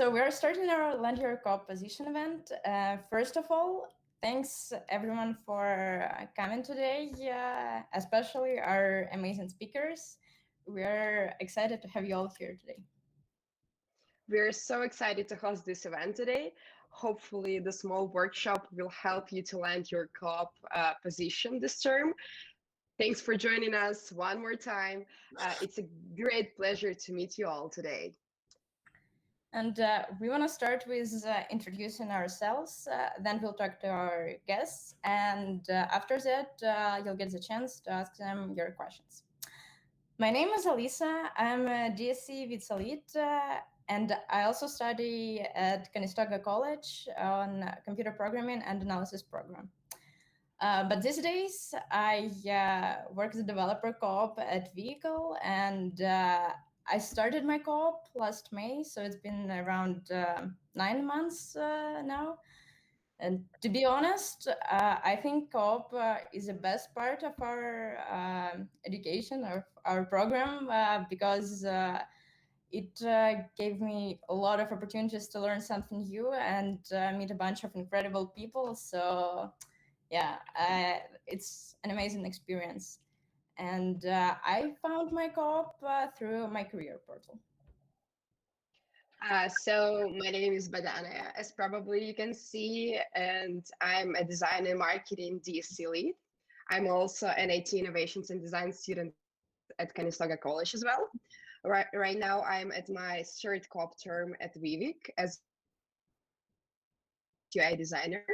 So we are starting our Land Your Co-op position event. First of all, thanks everyone for coming today, especially our amazing speakers. We're excited to have you all here today. We're so excited to host this event today. Hopefully, the small workshop will help you to land your co-op position this term. Thanks for joining us one more time. It's a great pleasure to meet you all today. And we want to start with introducing ourselves. Then we'll talk to our guests. And after that, you'll get the chance to ask them your questions. My name is Alisa. I'm a DSC with Solid, and I also study at Conestoga College on computer programming and analysis program. But these days, I work as a developer co-op at Vehikl, and I started my co-op last May, so it's been around 9 months now. And to be honest, I think co-op is the best part of our education, of our program, because it gave me a lot of opportunities to learn something new and meet a bunch of incredible people. So yeah, it's an amazing experience. And I found my co-op through my career portal. So my name is Badana, as probably you can see, and I'm a design and marketing DSC lead. I'm also an IT innovations and design student at Conestoga College as well. Right now, I'm at my third co-op term at Weavik as UI designer.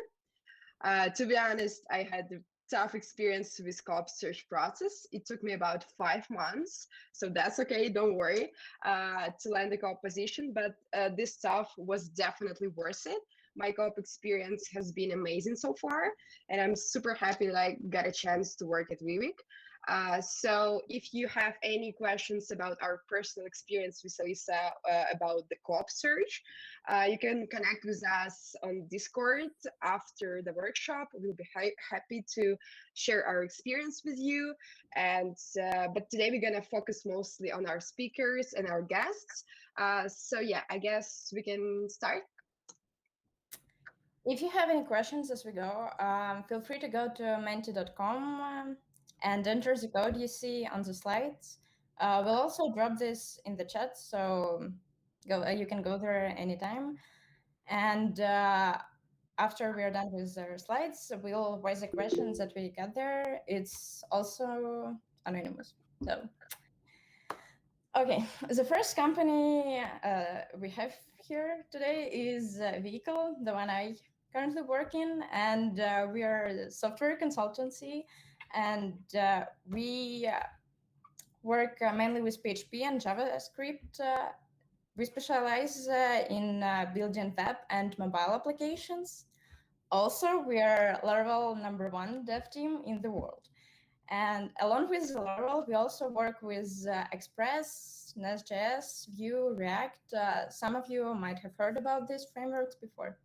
To be honest, I had a tough experience with co-op search process. It took me about 5 months, so that's okay. Don't worry, to land the co-op position. But this stuff was definitely worth it. My co-op experience has been amazing so far, and I'm super happy that I got a chance to work at Weavik. So if you have any questions about our personal experience with Alisa about the co-op search, you can connect with us on Discord after the workshop. We'll be happy to share our experience with you. And but today we're gonna focus mostly on our speakers and our guests. So yeah, I guess we can start. If you have any questions as we go, feel free to go to menti.com and enter the code you see on the slides. We'll also drop this in the chat, so you can go there anytime. And after we're done with our slides, we'll raise the questions that we got there. It's also anonymous. So, okay, the first company we have here today is Vehikl, the one I currently work in, and we are a software consultancy, and we work mainly with PHP and JavaScript. We specialize in building web and mobile applications. Also, we are Laravel #1 dev team in the world. And along with Laravel, we also work with Express, Nest.js, Vue, React. Some of you might have heard about these frameworks before.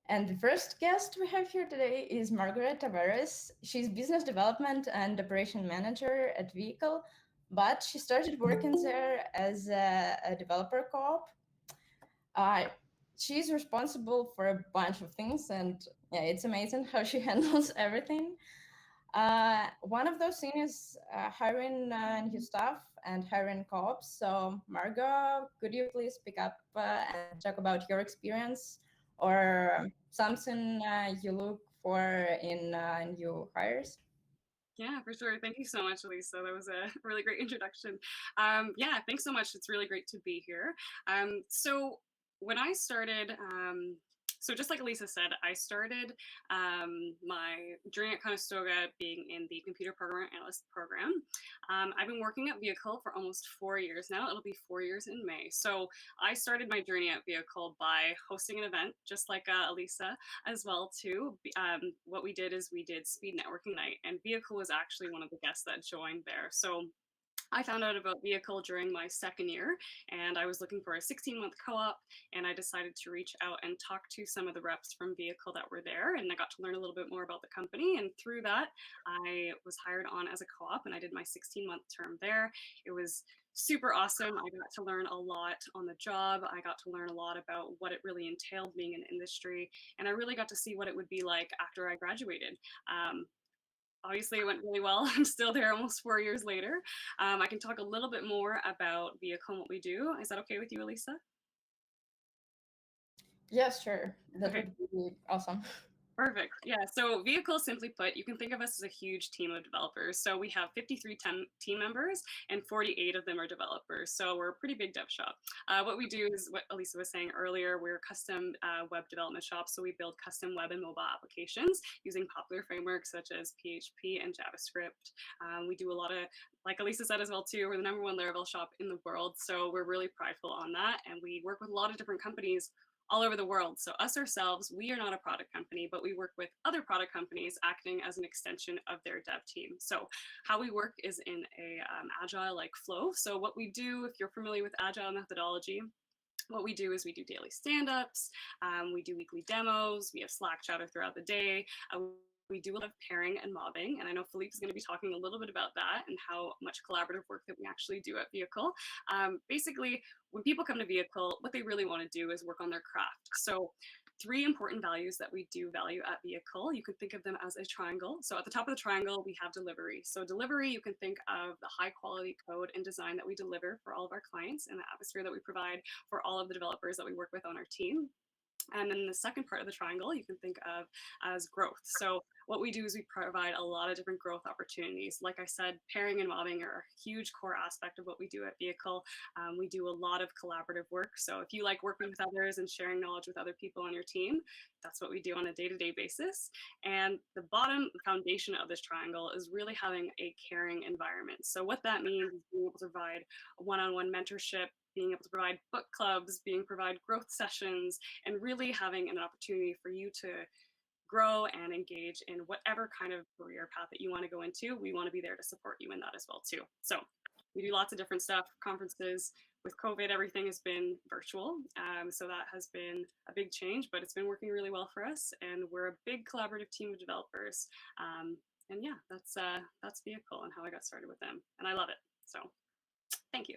And the first guest we have here today is Margaret Tavares. She's business development and operation manager at Vehikl, but she started working there as a developer co-op. She's responsible for a bunch of things, and yeah, it's amazing how she handles everything. One of those things is hiring new staff and hiring co-ops. So Margot, could you please pick up and talk about your experience or something you look for in new hires? Yeah, for sure. Thank you so much, Elisa. That was a really great introduction. Yeah, thanks so much. It's really great to be here. So when I started, so just like Elisa said, I started my journey at Conestoga being in the computer program analyst program. I've been working at Vehikl for almost 4 years now. It'll be 4 years in May. So I started my journey at Vehikl by hosting an event, just like Elisa as well too. What we did is we did speed networking night, and Vehikl was actually one of the guests that joined there. So I found out about Vehikl during my second year, and I was looking for a 16-month co-op, and I decided to reach out and talk to some of the reps from Vehikl that were there, and I got to learn a little bit more about the company, and through that, I was hired on as a co-op, and I did my 16-month term there. It was super awesome. I got to learn a lot on the job. I got to learn a lot about what it really entailed being in industry, and I really got to see what it would be like after I graduated. Obviously, it went really well. I'm still there almost 4 years later. I can talk a little bit more about Vehikl and what we do. Is that okay with you, Elisa? Yes, sure. That Okay. would be awesome. Perfect. Yeah. So Vehikl, simply put, you can think of us as a huge team of developers. So we have 53 team members, and 48 of them are developers. So we're a pretty big dev shop. What we do is what Elisa was saying earlier. We're a custom web development shop. So we build custom web and mobile applications using popular frameworks such as PHP and JavaScript. We do a lot of, like Elisa said as well too, we're the #1 Laravel shop in the world. So we're really prideful on that, and we work with a lot of different companies all over the world. So us ourselves, we are not a product company, but we work with other product companies acting as an extension of their dev team. So how we work is in a agile-like flow. So what we do, if you're familiar with agile methodology, what we do is we do daily stand-ups, we do weekly demos, we have Slack chatter throughout the day. We do a lot of pairing and mobbing, and I know Philippe is going to be talking a little bit about that and how much collaborative work that we actually do at Vehikl. Basically, when people come to Vehikl, what they really want to do is work on their craft. So 3 important values that we do value at Vehikl, you can think of them as a triangle. So at the top of the triangle, we have delivery. So delivery, you can think of the high quality code and design that we deliver for all of our clients and the atmosphere that we provide for all of the developers that we work with on our team. And then the second part of the triangle you can think of as growth. So what we do is we provide a lot of different growth opportunities. Like I said, pairing and mobbing are a huge core aspect of what we do at Vehikl. We do a lot of collaborative work. So if you like working with others and sharing knowledge with other people on your team, that's what we do on a day-to-day basis. And the bottom foundation of this triangle is really having a caring environment. So what that means is being able to provide a one-on-one mentorship, being able to provide book clubs, provide growth sessions, and really having an opportunity for you to grow and engage in whatever kind of career path that you want to go into. We want to be there to support you in that as well too. So we do lots of different stuff, conferences. With COVID, everything has been virtual. So that has been a big change, but it's been working really well for us. And we're a big collaborative team of developers. And yeah, that's Vehikl and how I got started with them. And I love it. So thank you.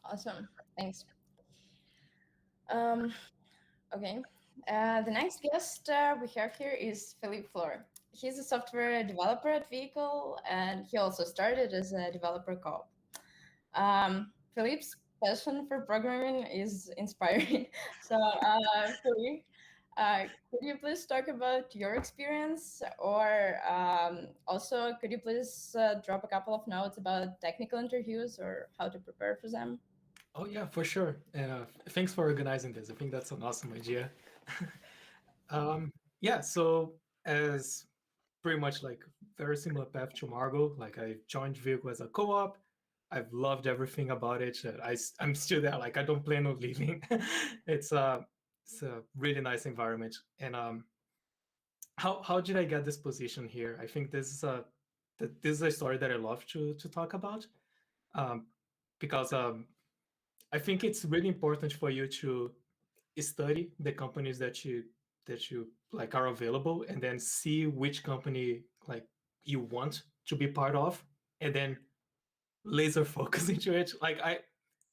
Awesome. Thanks. Okay. The next guest we have here is Philippe Fleur. He's a software developer at Vehikl, and he also started as a developer co-op. Philippe's passion for programming is inspiring. So, Philippe, could you please talk about your experience, or also could you please drop a couple of notes about technical interviews or how to prepare for them? Oh yeah, for sure. Thanks for organizing this. I think that's an awesome idea. Yeah, so as pretty much like very similar path to Margot, like I joined Vehikl as a co-op. I've loved everything about it. I'm still there. Like I don't plan on leaving. it's a really nice environment. And how did I get this position here? I think this is a story that I love to talk about, because I think it's really important for you to study the companies that you like are available, and then see which company like you want to be part of, and then laser focus into it. Like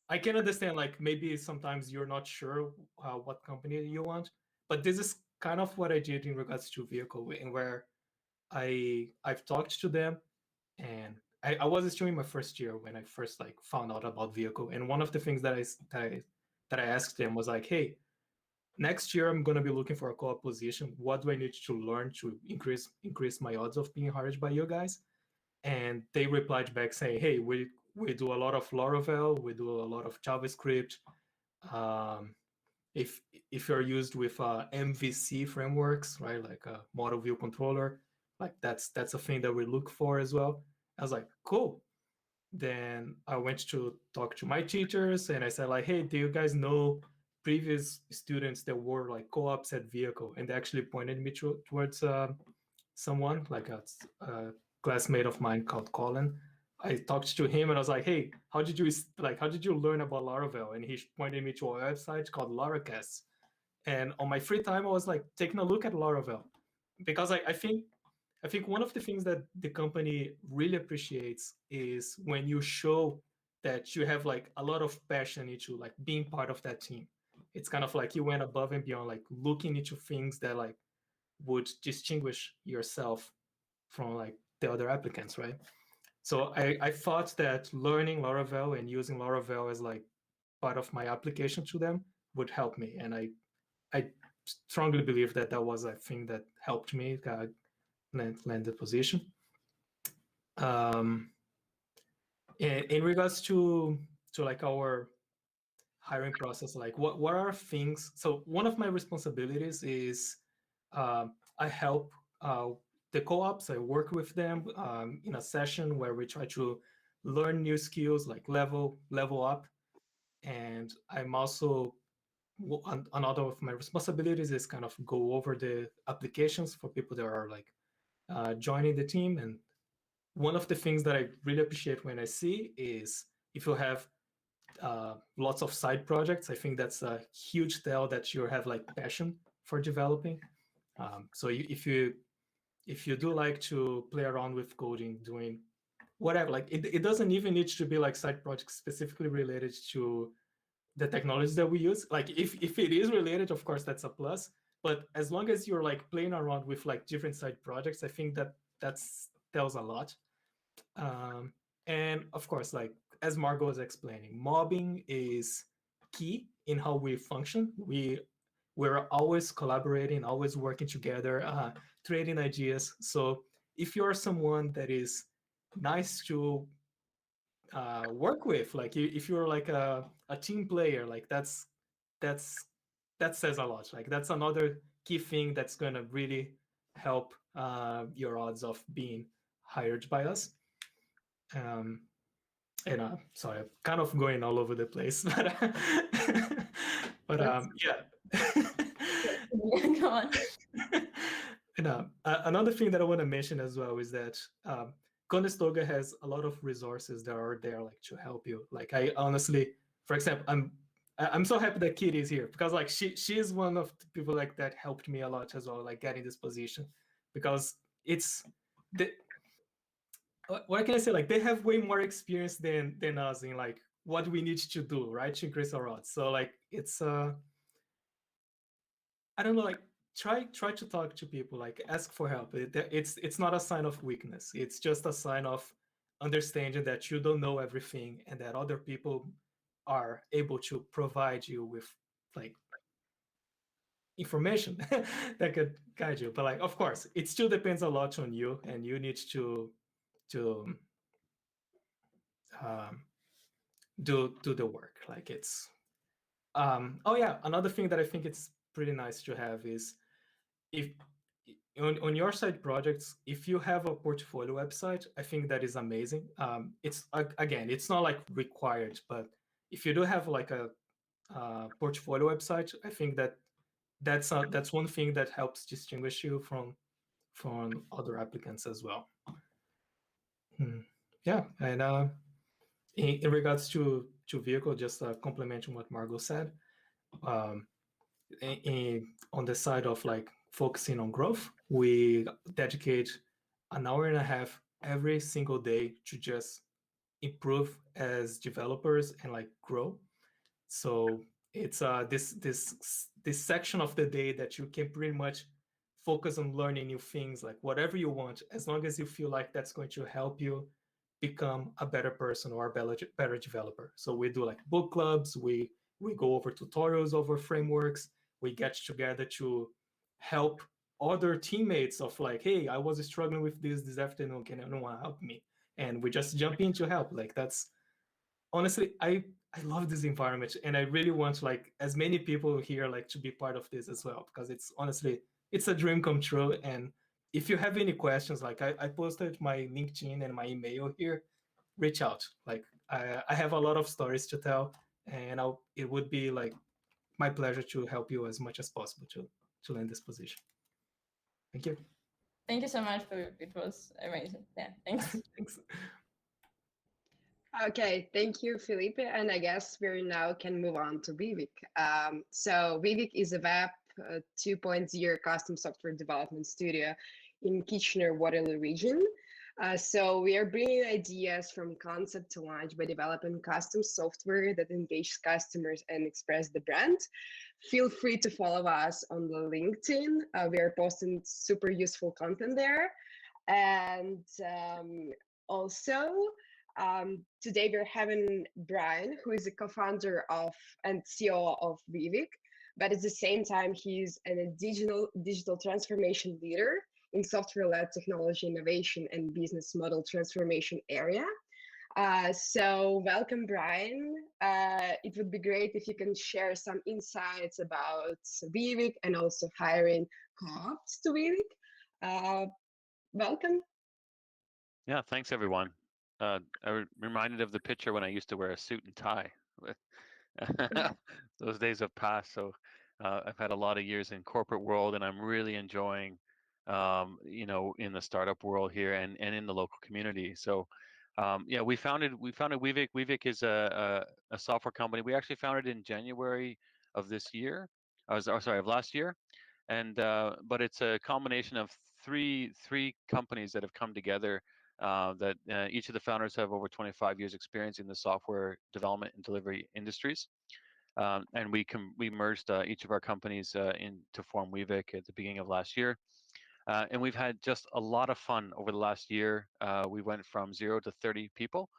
I can understand like maybe sometimes you're not sure what company you want, but this is kind of what I did in regards to Vehikl, and where I've talked to them, and I was still in my first year when I first like found out about Vehikl, and one of the things that I asked them was like, hey, next year I'm gonna be looking for a co-op position. What do I need to learn to increase my odds of being hired by you guys? And they replied back saying, hey, we do a lot of Laravel, we do a lot of JavaScript. Um, if you're used with MVC frameworks, right, like a model view controller, like that's a thing that we look for as well. I was like, cool. Then I went to talk to my teachers, and I said like, hey, do you guys know previous students that were like co-ops at Vehikl? And they actually pointed me towards someone like classmate of mine called Colin. I talked to him and I was like, "Hey, how did you learn about Laravel?" And he pointed me to a website called Laracast. And on my free time, I was like taking a look at Laravel because I think one of the things that the company really appreciates is when you show that you have like a lot of passion into like being part of that team. It's kind of like you went above and beyond, like looking into things that like would distinguish yourself from like the other applicants, right? So I thought that learning Laravel and using Laravel as like part of my application to them would help me. And I strongly believe that that was a thing that helped me land the position. Um, in regards to like our hiring process, like what are things? So one of my responsibilities is I help the co-ops. I work with them in a session where we try to learn new skills, like level up. And I'm also another of my responsibilities is kind of go over the applications for people that are like joining the team. And one of the things that I really appreciate when I see is if you have lots of side projects. I think that's a huge tell that you have like passion for developing. So if you do like to play around with coding, doing whatever, like it doesn't even need to be like side projects specifically related to the technologies that we use. Like if it is related, of course, that's a plus. But as long as you're like playing around with like different side projects, I think that that's tells a lot. Um, and of course, like as Margot was explaining, mobbing is key in how we function. We're always collaborating, always working together, trading ideas. So if you're someone that is nice to work with, like if you're like a team player, like that's that says a lot. Like that's another key thing that's gonna really help your odds of being hired by us. Um, and sorry, I'm kind of going all over the place, but yeah. Go on. And another thing that I want to mention as well is that Conestoga has a lot of resources that are there like to help you. Like I honestly, for example, I'm so happy that Kitty is here because like she is one of the people like that helped me a lot as well, like getting this position because it's the what can I say? Like they have way more experience than us in like what we need to do, right, to increase our odds. So like it's I don't know, like try to talk to people, like ask for help. It's not a sign of weakness. It's just a sign of understanding that you don't know everything and that other people are able to provide you with like information that could guide you. But like of course, it still depends a lot on you and you need to um, do the work. Like it's oh yeah, another thing that I think it's pretty nice to have is if on your side projects, if you have a portfolio website, I think that is amazing. It's again, it's not like required, but if you do have like a portfolio website, I think that that's one thing that helps distinguish you from other applicants as well. Yeah, and in regards to Vehikl, just complementing what Margot said, um, on the side of like focusing on growth, we dedicate an hour and a half every single day to just improve as developers and like grow. So it's this section of the day that you can pretty much focus on learning new things, like whatever you want, as long as you feel like that's going to help you become a better person or a better developer. So we do like book clubs, we go over tutorials over frameworks, we get together to help other teammates of like, hey, I was struggling with this afternoon, can anyone help me? And we just jump in to help. Like that's honestly, I love this environment and I really want like as many people here like to be part of this as well, because it's honestly it's a dream come true. And if you have any questions, like I posted my LinkedIn and my email here, reach out. Like I have a lot of stories to tell, and it would be like my pleasure to help you as much as possible to land this position. Thank you. Thank you so much for it. Was amazing. Yeah, thanks. Thanks. Okay, thank you, Felipe. And I guess we now can move on to Vivek. So Vivek is a Web 2.0 custom software development studio in Kitchener-Waterloo region. So we are bringing ideas from concept to launch by developing custom software that engages customers and express the brand. Feel free to follow us on the LinkedIn. We are posting super useful content there. And also, today we're having Brian, who is a co-founder of and CEO of Vivik, but at the same time, he's a digital transformation leader in software-led technology innovation and business model transformation area. So welcome, Brian. It would be great if you can share some insights about Vivik and also hiring co-ops to Vivik. Welcome. Yeah, thanks everyone. Reminded of the picture when I used to wear a suit and tie. Those days have passed. So I've had a lot of years in corporate world, and I'm really enjoying, in the startup world here and in the local community. So yeah, we founded Weavik. Weavik is a software company. We actually founded in January of this year. Sorry, of last year, and but it's a combination of three companies that have come together. That each of the founders have over 25 years experience in the software development and delivery industries, and we merged each of our companies in to form Weavik at the beginning of last year. And we've had just a lot of fun over the last year. We went from 0 to 30 people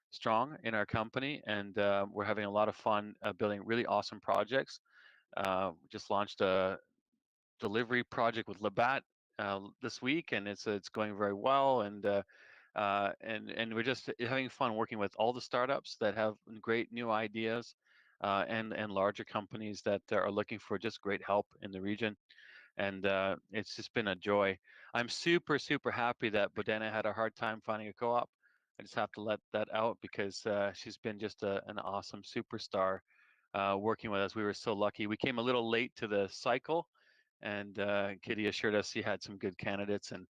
strong in our company, and we're having a lot of fun building really awesome projects. Just launched a delivery project with Labatt this week, and it's going very well. And we're just having fun working with all the startups that have great new ideas, and larger companies that are looking for just great help in the region. And it's just been a joy. I'm super happy that Bodena had a hard time finding a co-op. I just have to let that out because she's been just an awesome superstar working with us. We were so lucky. We came a little late to the cycle, and Kitty assured us she had some good candidates, and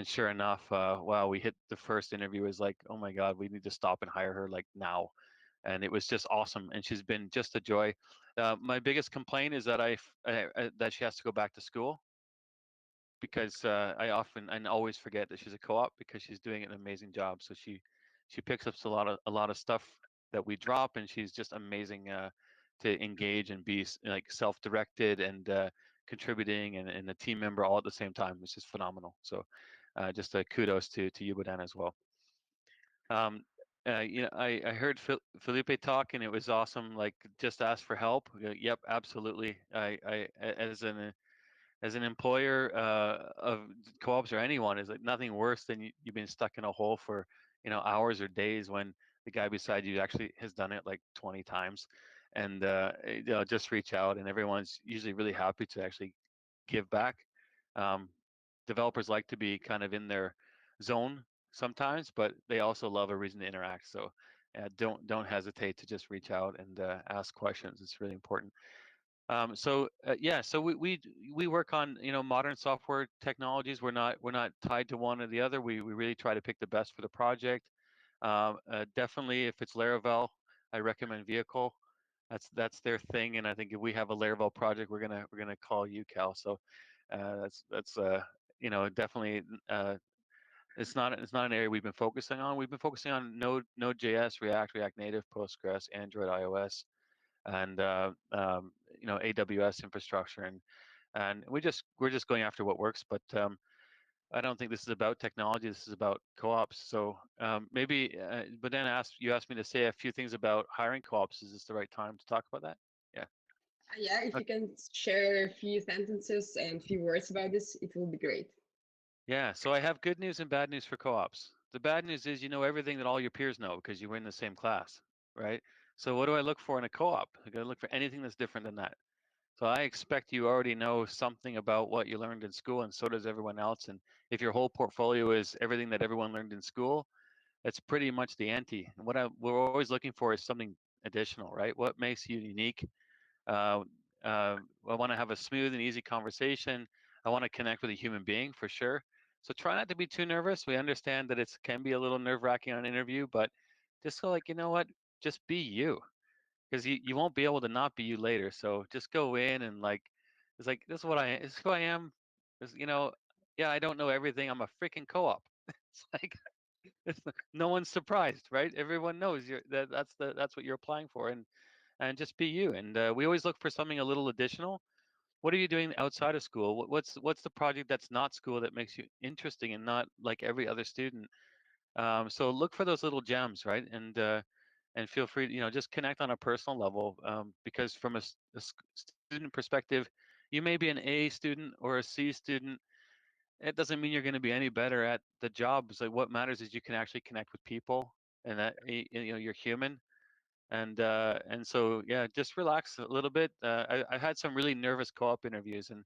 sure enough, wow, we hit the first interview. It was like, oh my God, we need to stop and hire her like now. And it was just awesome, and she's been just a joy. My biggest complaint is that that she has to go back to school, because I often and always forget that she's a co-op because she's doing an amazing job. So she picks up a lot of stuff that we drop, and she's just amazing to engage and be like self-directed and contributing and a team member all at the same time, which is phenomenal. So just a kudos to you, Bodan, as well. Um, I heard Felipe talk, and it was awesome. Like, just ask for help. Yep, absolutely. As an employer of co-ops or anyone, is like nothing worse than you've been stuck in a hole for hours or days when the guy beside you actually has done it like 20 times. And just reach out, and everyone's usually really happy to actually give back. um, Developers like to be kind of in their zone sometimes, but they also love a reason to interact. So don't hesitate to just reach out and ask questions. It's really important. Yeah, so we work on modern software technologies. We're not tied to one or the other. We really try to pick the best for the project. Definitely, if it's Laravel, I recommend Vehicle. That's their thing, and I think if we have a Laravel project, we're gonna call you, Cal. So that's definitely it's not an area we've been focusing on. We've been focusing on Node.js, React Native, Postgres, Android, iOS, and AWS infrastructure, and we're just going after what works. But I don't think this is about technology. This is about co-ops. So maybe, but then you asked me to say a few things about hiring co-ops. Is this the right time to talk about that? Yeah. Yeah, if you Okay. can share a few sentences and few words about this, it will be great. Yeah. So I have good news and bad news for co-ops. The bad news is you know everything that all your peers know because you were in the same class, right? So what do I look for in a co-op? I got to look for anything that's different than that. So I expect you already know something about what you learned in school, and so does everyone else. And if your whole portfolio is everything that everyone learned in school, that's pretty much the ante. And we're always looking for is something additional, right? What makes you unique? Uh, I want to have a smooth and easy conversation. I want to connect with a human being for sure. So try not to be too nervous. We understand that it can be a little nerve wracking on an interview, but just go like, you know what, just be you, because you won't be able to not be you later. So just go in and like, it's like, this is what this is who I am. This, yeah, I don't know everything. I'm a freaking co-op. It's like, no one's surprised, right? Everyone knows that's what you're applying for, and just be you. And we always look for something a little additional. What are you doing outside of school? What's the project that's not school that makes you interesting and not like every other student? So look for those little gems, right? And feel free, just connect on a personal level, because from student perspective, you may be an A student or a C student. It doesn't mean you're going to be any better at the job. So what matters is you can actually connect with people, and that you're human. And so yeah, just relax a little bit. I had some really nervous co-op interviews, and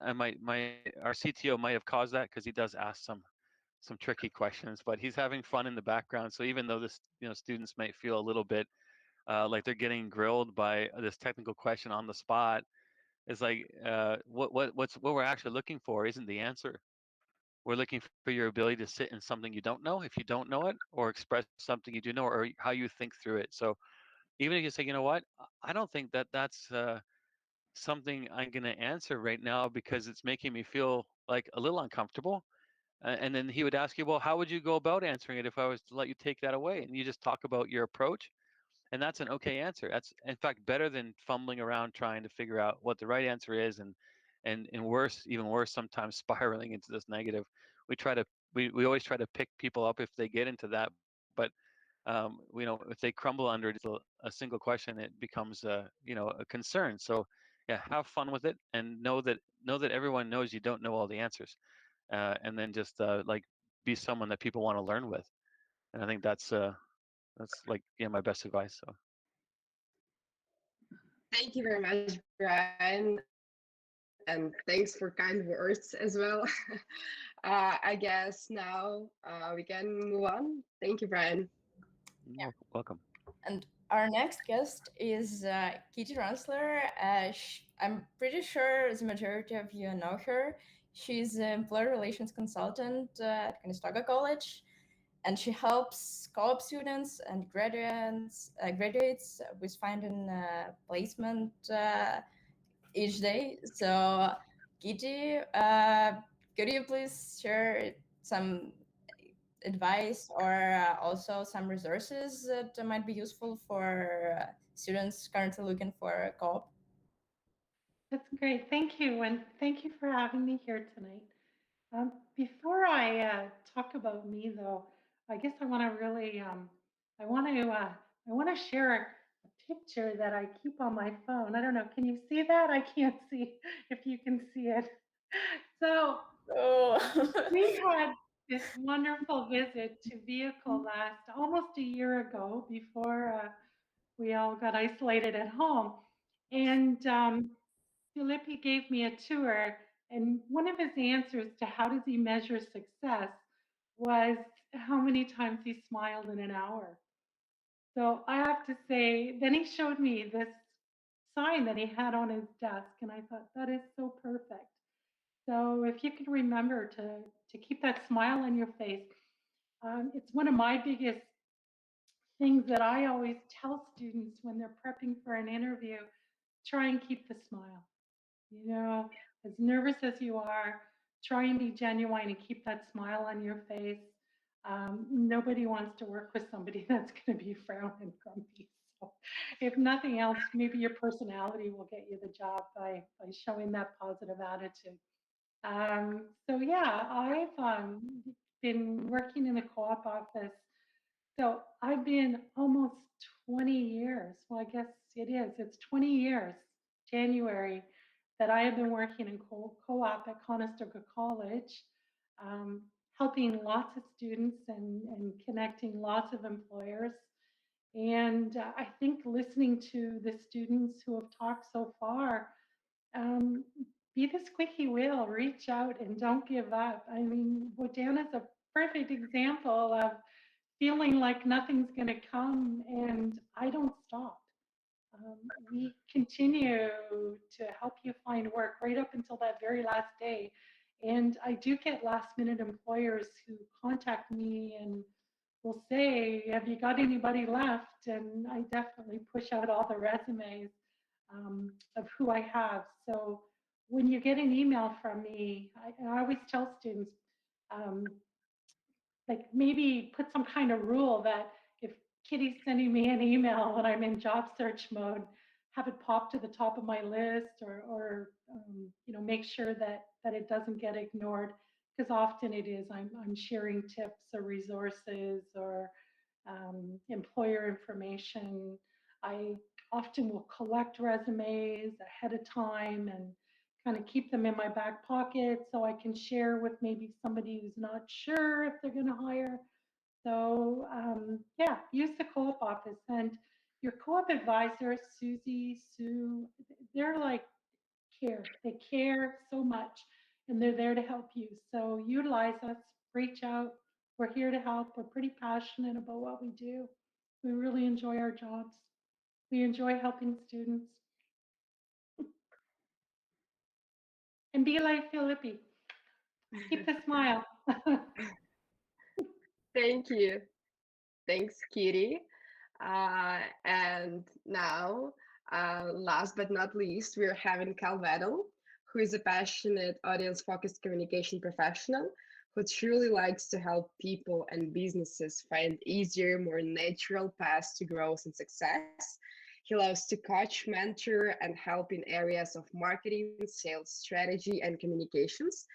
I might my our CTO might have caused that because he does ask some tricky questions, but he's having fun in the background. So even though this students might feel a little bit like they're getting grilled by this technical question on the spot, it's like what we're actually looking for isn't the answer. We're looking for your ability to sit in something you don't know, if you don't know it, or express something you do know, or how you think through it. So even if you say, you know what, I don't think that's something I'm going to answer right now because it's making me feel like a little uncomfortable. And then he would ask you, well, how would you go about answering it if I was to let you take that away? And you just talk about your approach, and that's an okay answer. That's in fact better than fumbling around trying to figure out what the right answer is, and worse, even worse, sometimes spiraling into this negative. We try to we always try to pick people up if they get into that, but if they crumble under just a single question, it becomes a concern. So yeah, have fun with it, and know that everyone knows you don't know all the answers, and then just like be someone that people want to learn with. And I think that's like, yeah, my best advice. So Thank you very much, Brian, and thanks for kind words as well. I guess now we can move on. Thank you, Brian. welcome. And our next guest is Kitty Ransler. I'm pretty sure the majority of you know her. She's an employee relations consultant at Conestoga College, and she helps co-op students and graduates with finding placement each day. So, Kitty, could you please share some advice or also some resources that might be useful for students currently looking for a co-op? That's great. Thank you. And thank you for having me here tonight. Before I talk about me, though, I guess I want to really, I want to share a picture that I keep on my phone. I don't know. Can you see that? I can't see if you can see it. So Oh. we had this wonderful visit to Vehicle last almost a year ago before we all got isolated at home. And Filippi gave me a tour, and one of his answers to how does he measure success was how many times he smiled in an hour. So I have to say, then he showed me this sign that he had on his desk, and I thought that is so perfect. So if you can remember to keep that smile on your face, it's one of my biggest things that I always tell students when they're prepping for an interview. Try and keep the smile. You know, as nervous as you are, try and be genuine and keep that smile on your face. Nobody wants to work with somebody that's going to be frown and grumpy. So, if nothing else, maybe your personality will get you the job by showing that positive attitude. So yeah, I've been working in the co-op office. So I've been almost 20 years. Well, I guess it is. It's 20 years, January, that I have been working in co-op at Conestoga College, um, helping lots of students and connecting lots of employers. And I think listening to the students who have talked so far, um, be the squeaky wheel, reach out and don't give up. I mean, Bojana's a perfect example of feeling like nothing's going to come, and I don't stop. Um, we continue to help you find work right up until that very last day. And I do get last minute employers who contact me and will say, have you got anybody left? And I definitely push out all the resumes of who I have. So when you get an email from me, I always tell students, um, like maybe put some kind of rule that if Kitty's sending me an email when I'm in job search mode, have it pop to the top of my list, or make sure that it doesn't get ignored, because often it is. I'm sharing tips or resources or employer information. I often will collect resumes ahead of time and kind of keep them in my back pocket so I can share with maybe somebody who's not sure if they're going to hire. So yeah, use the co-op office, and your co-op advisor, Susie, Sue, they're like care. They care so much, and they're there to help you. So utilize us, reach out. We're here to help. We're pretty passionate about what we do. We really enjoy our jobs. We enjoy helping students. And be like Philippi. Keep the smile. Thank you. Thanks, Kitty. And now, last but not least, we're having Cal Vettel, who is a passionate audience-focused communication professional who truly likes to help people and businesses find easier, more natural paths to growth and success. He loves to coach, mentor, and help in areas of marketing, sales, strategy, and communications.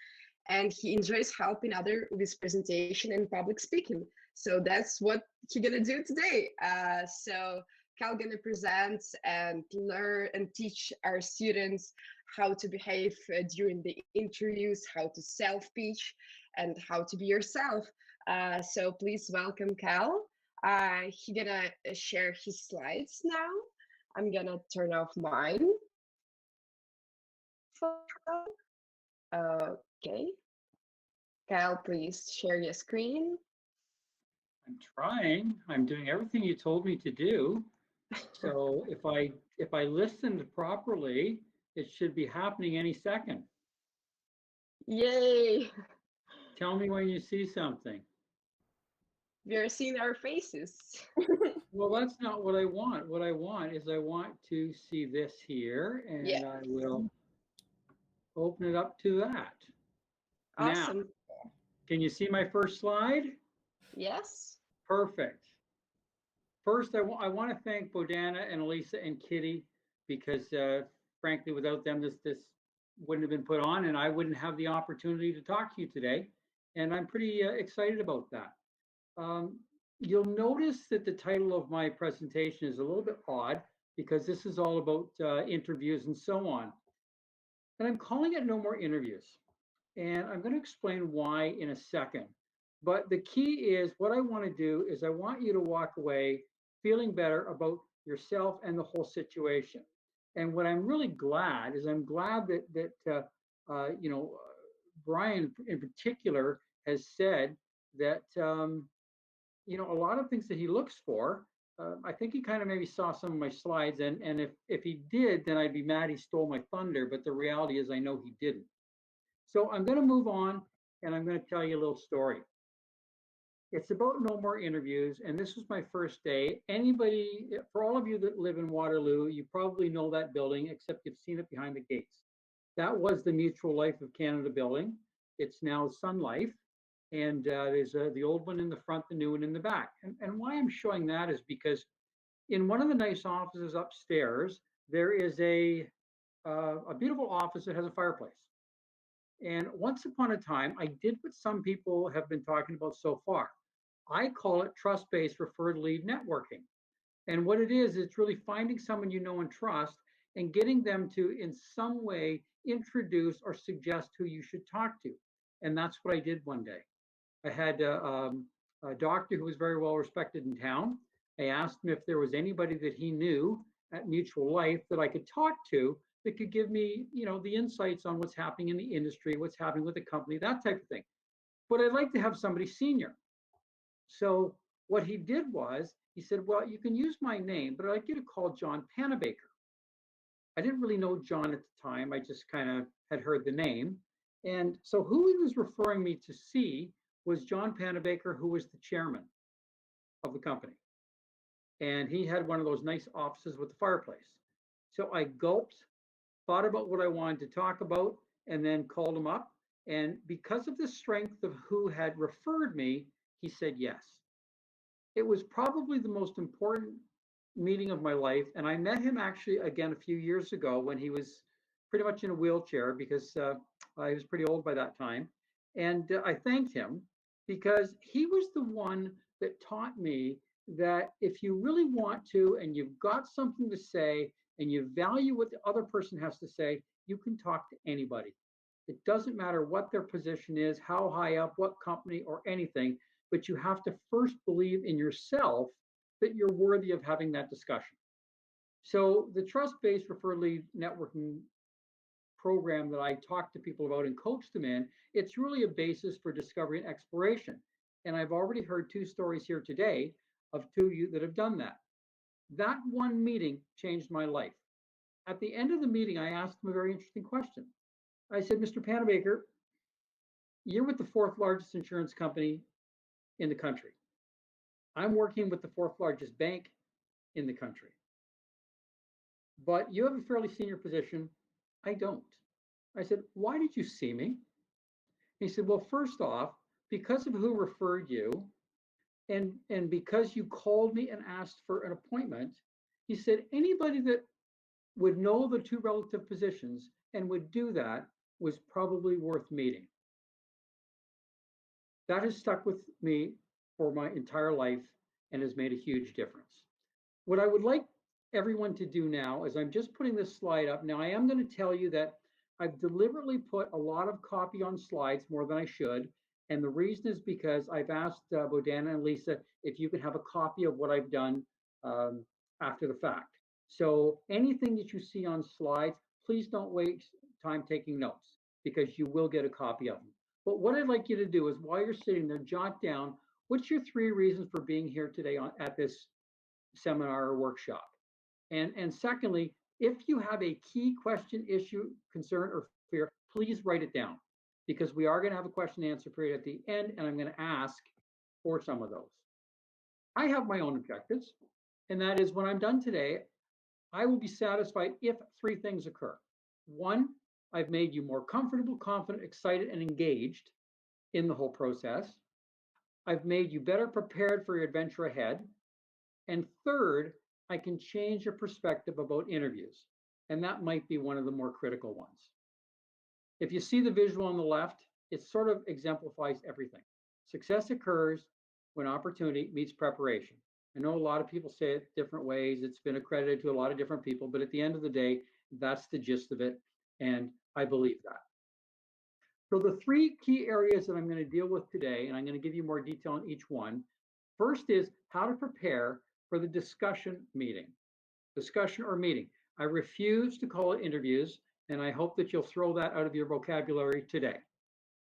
And he enjoys helping others with presentation and public speaking. So that's what he's gonna do today. So Cal gonna present and learn and teach our students how to behave during the interviews, how to self-pitch, and how to be yourself. So please welcome Cal. He gonna share his slides now. I'm gonna turn off mine. Okay. Cal, please share your screen. I'm trying. I'm doing everything you told me to do. So if I listened properly, it should be happening any second. Yay! Tell me when you see something. We're seeing our faces. Well, that's not what I want. What I want is I want to see this here, and Yeah. I will open it up to that. Awesome. Now, can you see my first slide? Yes. Perfect. First, I want to thank Bodana and Elisa and Kitty, because frankly, without them, this wouldn't have been put on, and I wouldn't have the opportunity to talk to you today. And I'm pretty excited about that. You'll notice that the title of my presentation is a little bit odd, because this is all about interviews and so on. And I'm calling it No More Interviews. And I'm going to explain why in a second. But the key is, what I want to do is I want you to walk away feeling better about yourself and the whole situation. And what I'm really glad is, I'm glad that Brian in particular has said that a lot of things that he looks for. I think he kind of maybe saw some of my slides, and if he did, then I'd be mad he stole my thunder. But the reality is, I know he didn't. So I'm going to move on, and I'm going to tell you a little story. It's about No More Interviews, and this was my first day. For all of you that live in Waterloo, you probably know that building, except you've seen it behind the gates. That was the Mutual Life of Canada building. It's now Sun Life, and there's the old one in the front, the new one in the back. And why I'm showing that is because in one of the nice offices upstairs, there is a beautiful office that has a fireplace. And once upon a time, I did what some people have been talking about so far. I call it trust-based referred lead networking. And what it is, it's really finding someone you know and trust and getting them to, in some way, introduce or suggest who you should talk to. And that's what I did one day. I had a doctor who was very well respected in town. I asked him if there was anybody that he knew at Mutual Life that I could talk to that could give me, the insights on what's happening in the industry, what's happening with the company, that type of thing. But I'd like to have somebody senior. So what he did was, he said, well, you can use my name, but I'd like you to call John Panabaker. I didn't really know John at the time. I just kind of had heard the name. And so who he was referring me to see was John Panabaker, who was the chairman of the company. And he had one of those nice offices with the fireplace. So I gulped, thought about what I wanted to talk about, and then called him up. And because of the strength of who had referred me, he said yes. It was probably the most important meeting of my life. And I met him actually again a few years ago when he was pretty much in a wheelchair because I was pretty old by that time. And I thanked him because he was the one that taught me that if you really want to and you've got something to say and you value what the other person has to say, you can talk to anybody. It doesn't matter what their position is, how high up, what company, or anything, but you have to first believe in yourself that you're worthy of having that discussion. So the trust-based refer lead networking program that I talk to people about and coach them in, it's really a basis for discovery and exploration. And I've already heard 2 stories here today of 2 of you that have done that. That one meeting changed my life. At the end of the meeting, I asked him a very interesting question. I said, Mr. Panabaker, you're with the 4th largest insurance company in the country. I'm working with the 4th largest bank in the country. But you have a fairly senior position. I don't. I said, why did you see me? He said, well, first off, because of who referred you, and because you called me and asked for an appointment, he said, anybody that would know the 2 relative positions and would do that was probably worth meeting. That has stuck with me for my entire life and has made a huge difference. What I would like everyone to do now is I'm just putting this slide up. Now, I am going to tell you that I've deliberately put a lot of copy on slides, more than I should. And the reason is because I've asked Bodana and Lisa if you could have a copy of what I've done after the fact. So anything that you see on slides, please don't waste time taking notes because you will get a copy of them. But what I'd like you to do is while you're sitting there, jot down what's your 3 reasons for being here today at this seminar or workshop. And secondly, if you have a key question, issue, concern, or fear, please write it down because we are going to have a question and answer period at the end, and I'm going to ask for some of those. I have my own objectives, and that is when I'm done today, I will be satisfied if 3 things occur. 1, I've made you more comfortable, confident, excited, and engaged in the whole process. I've made you better prepared for your adventure ahead. And 3rd, I can change your perspective about interviews. And that might be one of the more critical ones. If you see the visual on the left, it sort of exemplifies everything. Success occurs when opportunity meets preparation. I know a lot of people say it different ways. It's been accredited to a lot of different people, but at the end of the day, that's the gist of it. And I believe that. So the 3 key areas that I'm going to deal with today, and I'm going to give you more detail on each one. First is how to prepare for the discussion meeting. Discussion or meeting. I refuse to call it interviews, and I hope that you'll throw that out of your vocabulary today.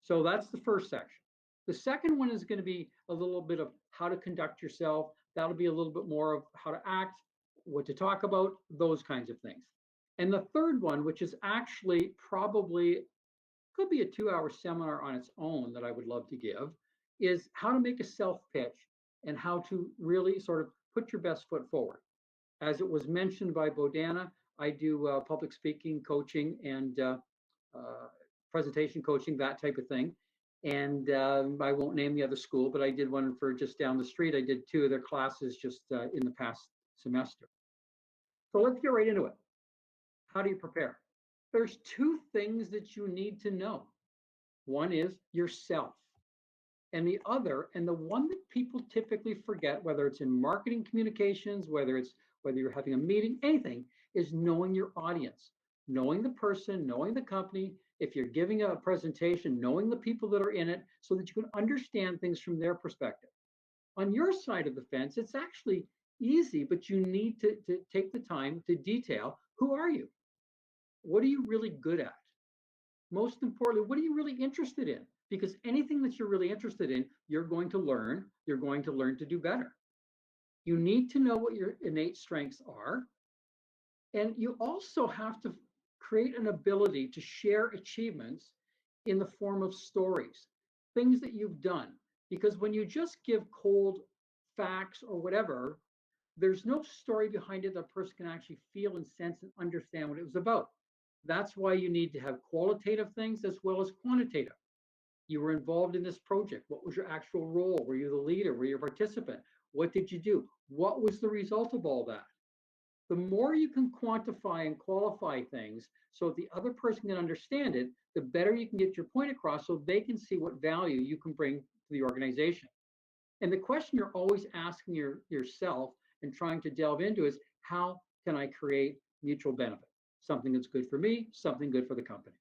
So that's the first section. The second one is going to be a little bit of how to conduct yourself. That'll be a little bit more of how to act, what to talk about, those kinds of things. And the third one, which is actually probably could be a 2-hour seminar on its own that I would love to give, is how to make a self-pitch and how to really sort of put your best foot forward. As it was mentioned by Bodana, I do public speaking coaching and presentation coaching, that type of thing. And I won't name the other school, but I did one for just down the street. I did 2 of their classes just in the past semester. So let's get right into it. How do you prepare? There's 2 things that you need to know. One is yourself. And the other, and the one that people typically forget, whether it's in marketing communications, whether you're having a meeting, anything, is knowing your audience, knowing the person, knowing the company. If you're giving a presentation, knowing the people that are in it so that you can understand things from their perspective. On your side of the fence, it's actually easy, but you need to take the time to detail, who are you? What are you really good at? Most importantly, what are you really interested in? Because anything that you're really interested in, you're going to learn to do better. You need to know what your innate strengths are. And you also have to create an ability to share achievements in the form of stories, things that you've done. Because when you just give cold facts or whatever, there's no story behind it that a person can actually feel and sense and understand what it was about. That's why you need to have qualitative things as well as quantitative. You were involved in this project. What was your actual role? Were you the leader? Were you a participant? What did you do? What was the result of all that? The more you can quantify and qualify things so the other person can understand it, the better you can get your point across so they can see what value you can bring to the organization. And the question you're always asking yourself and trying to delve into is, how can I create mutual benefit? Something that's good for me, something good for the company.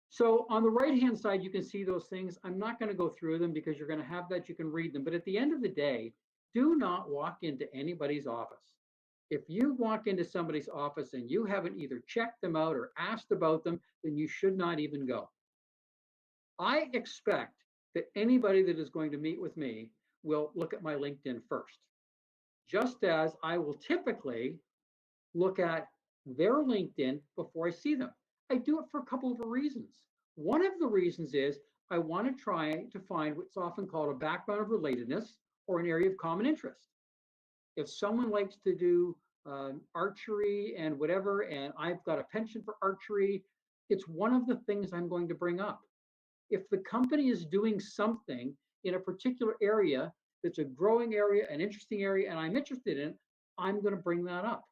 So on the right-hand side, you can see those things. I'm not going to go through them because you're going to have that. You can read them. But at the end of the day, do not walk into anybody's office. If you walk into somebody's office and you haven't either checked them out or asked about them, then you should not even go. I expect that anybody that is going to meet with me will look at my LinkedIn first, just as I will typically look at their LinkedIn before I see them. I do it for a couple of reasons. One of the reasons is I want to try to find what's often called a background of relatedness or an area of common interest. If someone likes to do archery and whatever, and I've got a penchant for archery, it's one of the things I'm going to bring up. If the company is doing something in a particular area that's a growing area, an interesting area, and I'm interested in, I'm going to bring that up.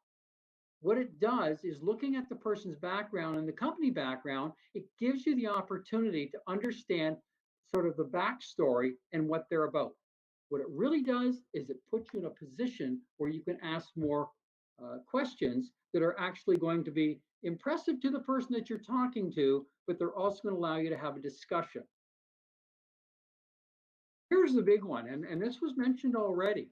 What it does is, looking at the person's background and the company background, it gives you the opportunity to understand sort of the backstory and what they're about. What it really does is it puts you in a position where you can ask more questions that are actually going to be impressive to the person that you're talking to, but they're also going to allow you to have a discussion. Here's the big one, and this was mentioned already.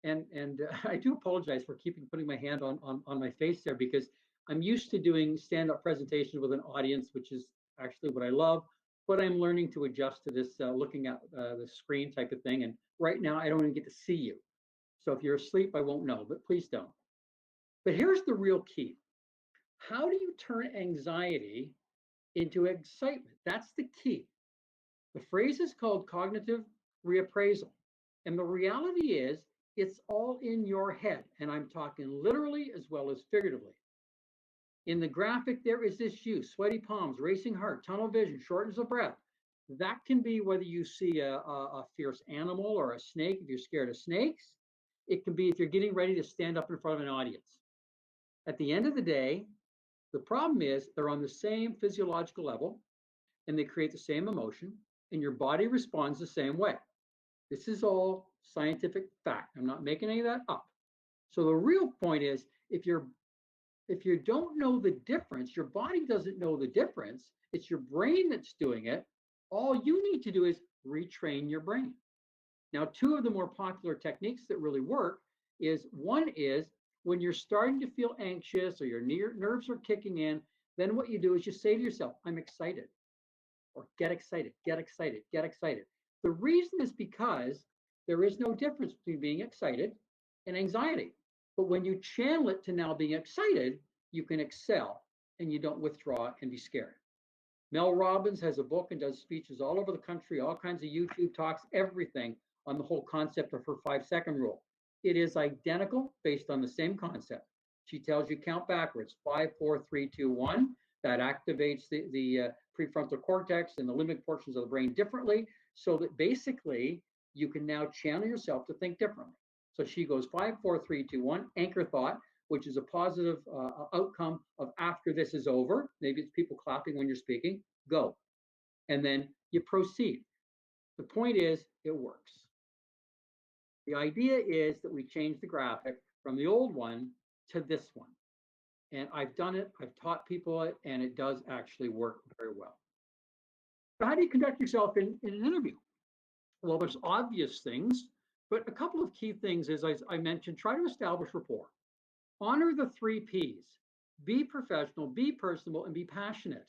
And I do apologize for putting my hand on my face there, because I'm used to doing stand-up presentations with an audience, which is actually what I love, but I'm learning to adjust to this looking at the screen type of thing. And right now, I don't even get to see you. So if you're asleep, I won't know, but please don't. But here's the real key. How do you turn anxiety into excitement? That's the key. The phrase is called cognitive reappraisal. And the reality is, it's all in your head. And I'm talking literally as well as figuratively. In the graphic, there is this hue: sweaty palms, racing heart, tunnel vision, shortness of breath. That can be whether you see a fierce animal or a snake, if you're scared of snakes. It can be if you're getting ready to stand up in front of an audience. At the end of the day, the problem is they're on the same physiological level and they create the same emotion, and your body responds the same way. This is all scientific fact. I'm not making any of that up. So the real point is, if you don't know the difference, your body doesn't know the difference, it's your brain that's doing it. All you need to do is retrain your brain. Now, two of the more popular techniques that really work is, one is when you're starting to feel anxious or your nerves are kicking in, then what you do is you say to yourself, I'm excited, or get excited, get excited, get excited. The reason is because there is no difference between being excited and anxiety. But when you channel it to now being excited, you can excel and you don't withdraw and be scared. Mel Robbins has a book and does speeches all over the country, all kinds of YouTube talks, everything on the whole concept of her 5-second rule. It is identical, based on the same concept. She tells you count backwards, 5, 4, 3, 2, 1. That activates the prefrontal cortex and the limbic portions of the brain differently, so that basically you can now channel yourself to think differently. So she goes 5, 4, 3, 2, 1, anchor thought, which is a positive outcome of after this is over. Maybe it's people clapping when you're speaking. Go. And then you proceed. The point is, it works. The idea is that we change the graphic from the old one to this one. And I've done it, I've taught people it, and it does actually work very well. So how do you conduct yourself in an interview? Well, there's obvious things, but a couple of key things, as I mentioned, try to establish rapport. Honor the 3 Ps. Be professional, be personable, and be passionate.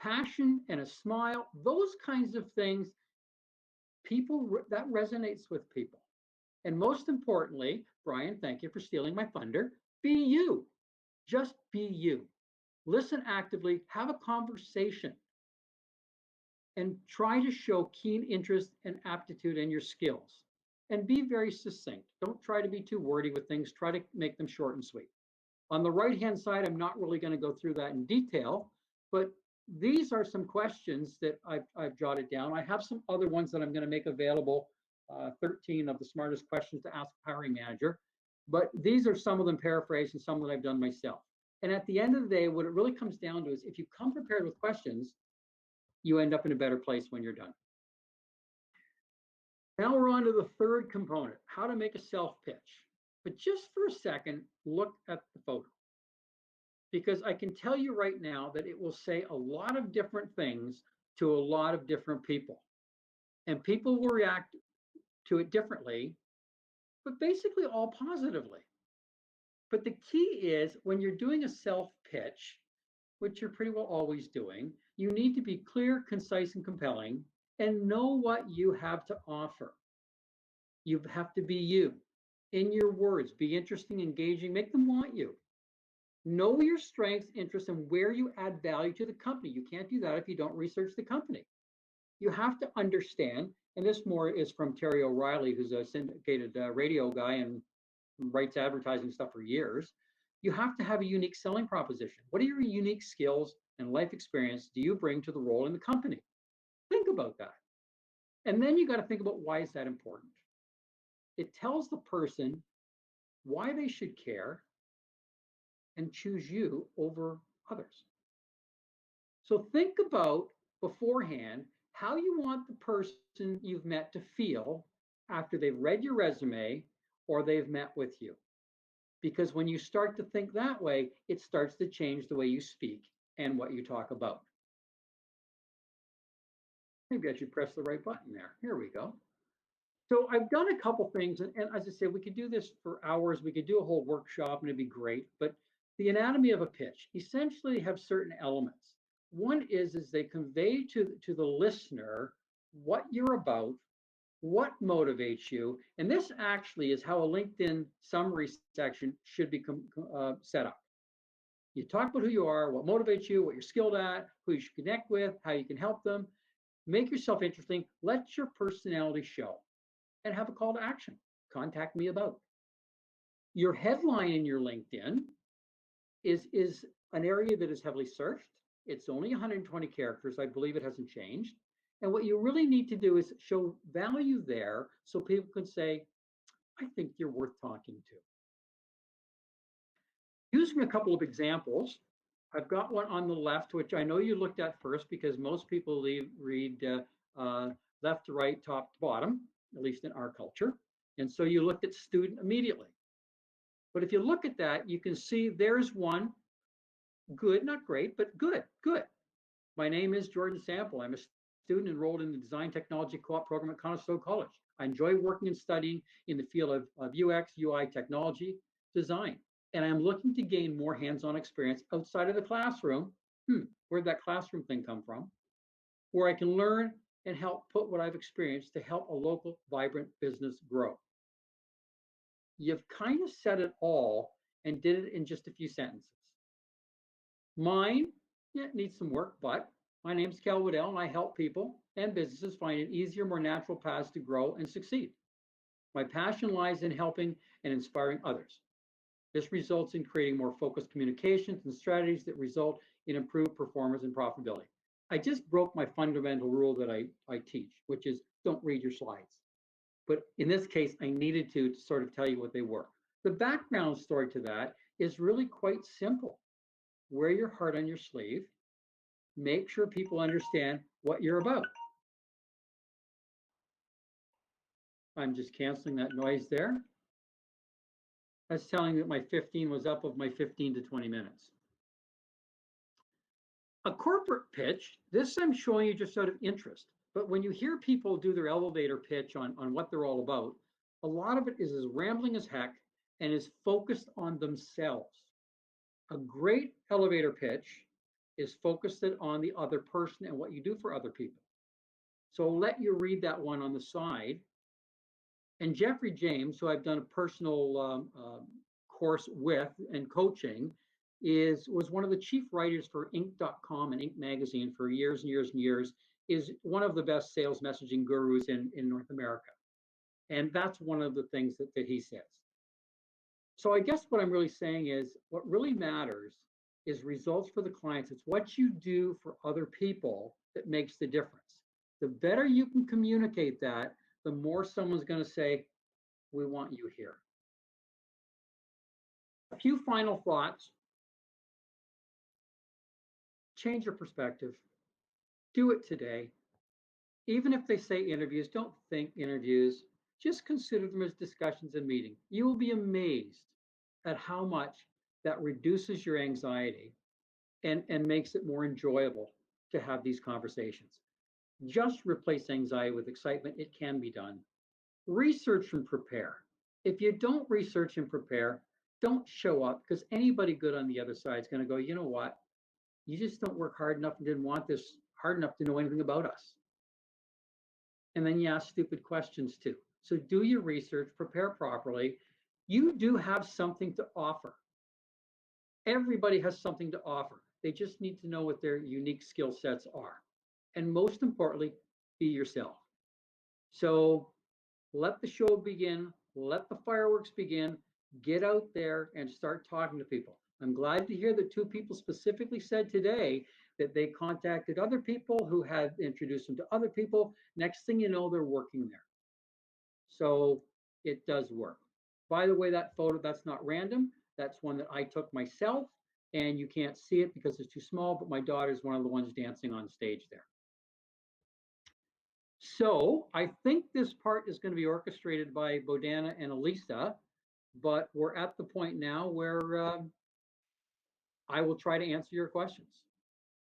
Passion and a smile, those kinds of things, that resonates with people. And most importantly, Brian, thank you for stealing my thunder, be you. Just be you. Listen actively, have a conversation. and try to show keen interest and aptitude in your skills. And be very succinct. Don't try to be too wordy with things. Try to make them short and sweet. On the right-hand side, I'm not really going to go through that in detail, but these are some questions that I've jotted down. I have some other ones that I'm going to make available, 13 of the smartest questions to ask a hiring manager. But these are some of them paraphrased and some that I've done myself. And at the end of the day, what it really comes down to is if you come prepared with questions, you end up in a better place when you're done. Now we're on to the third component, how to make a self-pitch. But just for a second, look at the photo. Because I can tell you right now that it will say a lot of different things to a lot of different people. And people will react to it differently, but basically all positively. But the key is when you're doing a self-pitch, which you're pretty well always doing, you need to be clear, concise, and compelling, and know what you have to offer. You have to be you. In your words, be interesting, engaging, make them want you. Know your strengths, interests, and where you add value to the company. You can't do that if you don't research the company. You have to understand, and this more is from Terry O'Reilly, who's a syndicated radio guy and writes advertising stuff for years. You have to have a unique selling proposition. What are your unique skills and life experience do you bring to the role in the company? Think about that. And then you got to think about why is that important? It tells the person why they should care and choose you over others. So think about beforehand how you want the person you've met to feel after they've read your resume or they've met with you. Because when you start to think that way, it starts to change the way you speak and what you talk about. Maybe I should press the right button there. Here we go. So I've done a couple things, and as I said, we could do this for hours. We could do a whole workshop, and it'd be great. But the anatomy of a pitch essentially have certain elements. One is they convey to the listener what you're about, what motivates you, and this actually is how a LinkedIn summary section should be set up. You talk about who you are, what motivates you, what you're skilled at, who you should connect with, how you can help them. Make yourself interesting. Let your personality show. And have a call to action. Contact me about. Your headline in your LinkedIn is an area that is heavily searched. It's only 120 characters. I believe it hasn't changed. And what you really need to do is show value there so people can say, I think you're worth talking to. Using a couple of examples, I've got one on the left, which I know you looked at first because most people read left to right, top to bottom, at least in our culture. And so you looked at student immediately. But if you look at that, you can see there's one, good, not great, but good. My name is Jordan Sample. I'm a student enrolled in the Design Technology Co-op program at Conestoga College. I enjoy working and studying in the field of UX, UI technology design. And I'm looking to gain more hands-on experience outside of the classroom. Where'd that classroom thing come from? Where I can learn and help put what I've experienced to help a local, vibrant business grow. You've kind of said it all and did it in just a few sentences. Mine needs some work, but my name's Cal Waddell, and I help people and businesses find an easier, more natural paths to grow and succeed. My passion lies in helping and inspiring others. This results in creating more focused communications and strategies that result in improved performance and profitability. I just broke my fundamental rule that I teach, which is don't read your slides. But in this case, I needed to sort of tell you what they were. The background story to that is really quite simple. Wear your heart on your sleeve. Make sure people understand what you're about. I'm just canceling that noise there. That's telling that my 15 was up of my 15 to 20 minutes. A corporate pitch, this I'm showing you just out of interest. But when you hear people do their elevator pitch on what they're all about, a lot of it is as rambling as heck and is focused on themselves. A great elevator pitch is focused on the other person and what you do for other people. So I'll let you read that one on the side. And Jeffrey James, who I've done a personal course with and coaching, was one of the chief writers for Inc.com and Inc. magazine for years and years and years. is one of the best sales messaging gurus in North America. And that's one of the things that he says. So I guess what I'm really saying is what really matters is results for the clients. It's what you do for other people that makes the difference. The better you can communicate that, the more someone's going to say, we want you here. A few final thoughts. Change your perspective. Do it today. Even if they say interviews, don't think interviews. Just consider them as discussions and meeting. You will be amazed at how much that reduces your anxiety and makes it more enjoyable to have these conversations. Just replace anxiety with excitement. It can be done. Research and prepare. If you don't research and prepare, don't show up, because anybody good on the other side is going to go, you know what? You just don't work hard enough and didn't want this hard enough to know anything about us. And then you ask stupid questions too. So do your research, prepare properly. You do have something to offer. Everybody has something to offer. They just need to know what their unique skill sets are. And most importantly, be yourself. So let the show begin. Let the fireworks begin. Get out there and start talking to people. I'm glad to hear that 2 people specifically said today that they contacted other people who had introduced them to other people. Next thing you know, they're working there. So it does work. By the way, that photo, that's not random. That's one that I took myself, and you can't see it because it's too small, but my daughter's one of the ones dancing on stage there. So I think this part is going to be orchestrated by Bodana and Elisa, but we're at the point now where I will try to answer your questions.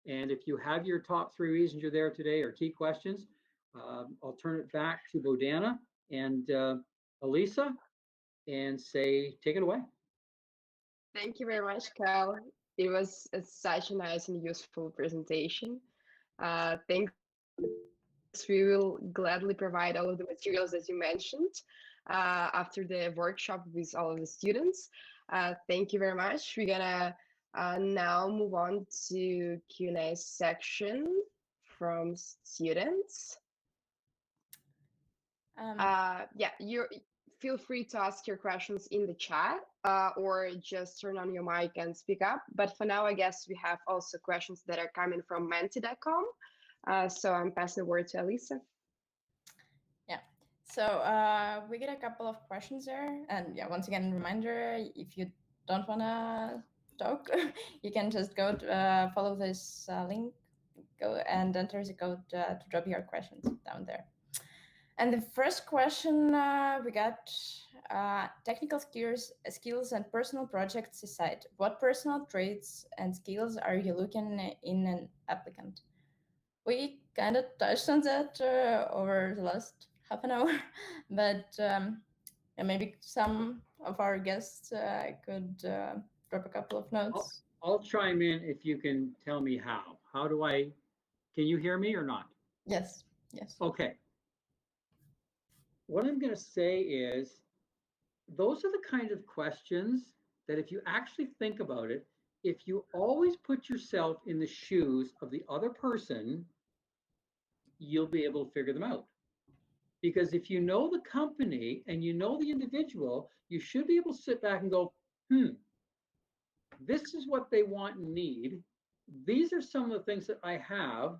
And if you have your top 3 reasons you're there today or key questions, I'll turn it back to Bodana and Elisa and say, take it away. Thank you very much, Cal. It was such a nice and useful presentation. Thanks. We will gladly provide all of the materials that you mentioned after the workshop with all of the students. Thank you very much. We're gonna now move on to Q&A section from students. Yeah, you feel free to ask your questions in the chat or just turn on your mic and speak up. But for now, I guess we have also questions that are coming from menti.com. So I'm passing the word to Elisa. Yeah, so we get a couple of questions there. And yeah, once again, reminder, if you don't want to talk, you can just go to, follow this link, go and enter the code to drop your questions down there. And the first question we got, technical skills and personal projects aside, what personal traits and skills are you looking in an applicant? We kind of touched on that over the last half an hour, but yeah, maybe some of our guests could drop a couple of notes. I'll chime in if you can tell me how. How do I, can you hear me or not? Yes, yes. Okay. What I'm going to say is, those are the kind of questions that if you actually think about it, if you always put yourself in the shoes of the other person, you'll be able to figure them out. Because if you know the company and you know the individual, you should be able to sit back and go, this is what they want and need. These are some of the things that I have.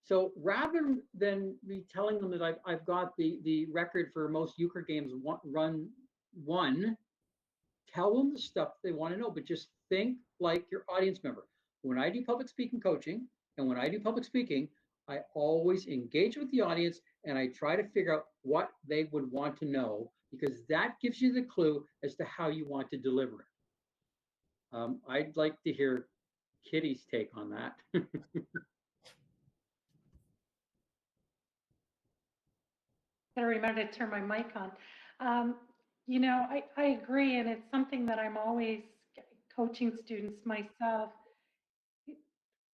So rather than me telling them that I've got the record for most euchre games run one, tell them the stuff they want to know, but just think like your audience member. When I do public speaking coaching and when I do public speaking, I always engage with the audience and I try to figure out what they would want to know, because that gives you the clue as to how you want to deliver it. I'd like to hear Kitty's take on that. Gotta remember to turn my mic on. You know, I agree, and it's something that I'm always coaching students myself.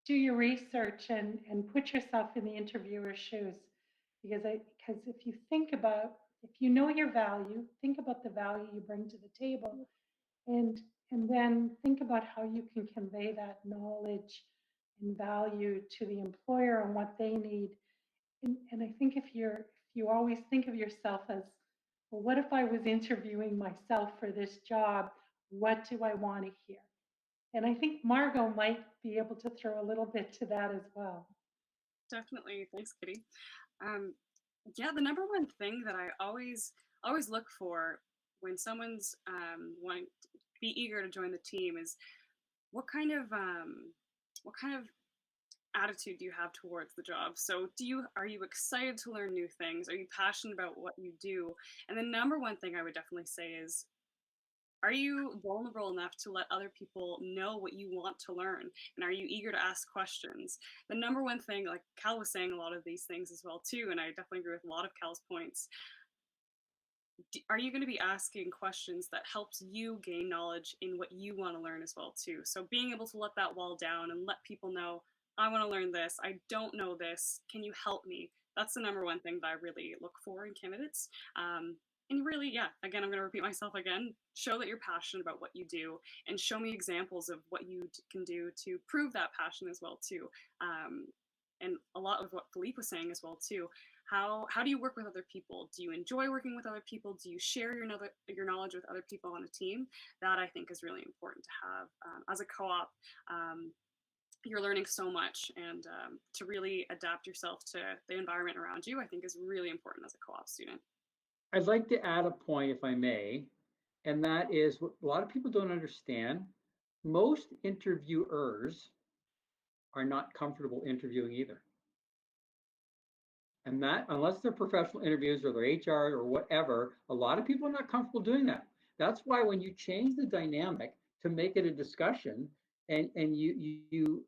Do your research and put yourself in the interviewer's shoes, because if you think about, if you know your value, think about the value you bring to the table, and then think about how you can convey that knowledge and value to the employer and what they need. And I think if you always think of yourself as, well, what if I was interviewing myself for this job? What do I want to hear? And I think Margot might be able to throw a little bit to that as well. Definitely. Thanks, Kitty. Um, yeah, the number one thing that I always look for when someone's wanting to be eager to join the team is what kind of what kind of attitude do you have towards the job? So are you excited to learn new things? Are you passionate about what you do? And the number one thing I would definitely say is, are you vulnerable enough to let other people know what you want to learn? And are you eager to ask questions? The number one thing, like Cal was saying a lot of these things as well too, and I definitely agree with a lot of Cal's points. Are you going to be asking questions that helps you gain knowledge in what you want to learn as well too? So being able to let that wall down and let people know, I want to learn this, I don't know this, can you help me? That's the number one thing that I really look for in candidates. And really, yeah, again, I'm going to repeat myself again, show that you're passionate about what you do and show me examples of what you can do to prove that passion as well too. And a lot of what Philippe was saying as well too. How do you work with other people? Do you enjoy working with other people? Do you share your knowledge with other people on a team? That I think is really important to have. As a co-op, you're learning so much, and to really adapt yourself to the environment around you, I think is really important as a co-op student. I'd like to add a point, if I may, and that is what a lot of people don't understand. Most interviewers are not comfortable interviewing either. And that, unless they're professional interviews or they're HR or whatever, a lot of people are not comfortable doing that. That's why when you change the dynamic to make it a discussion, and you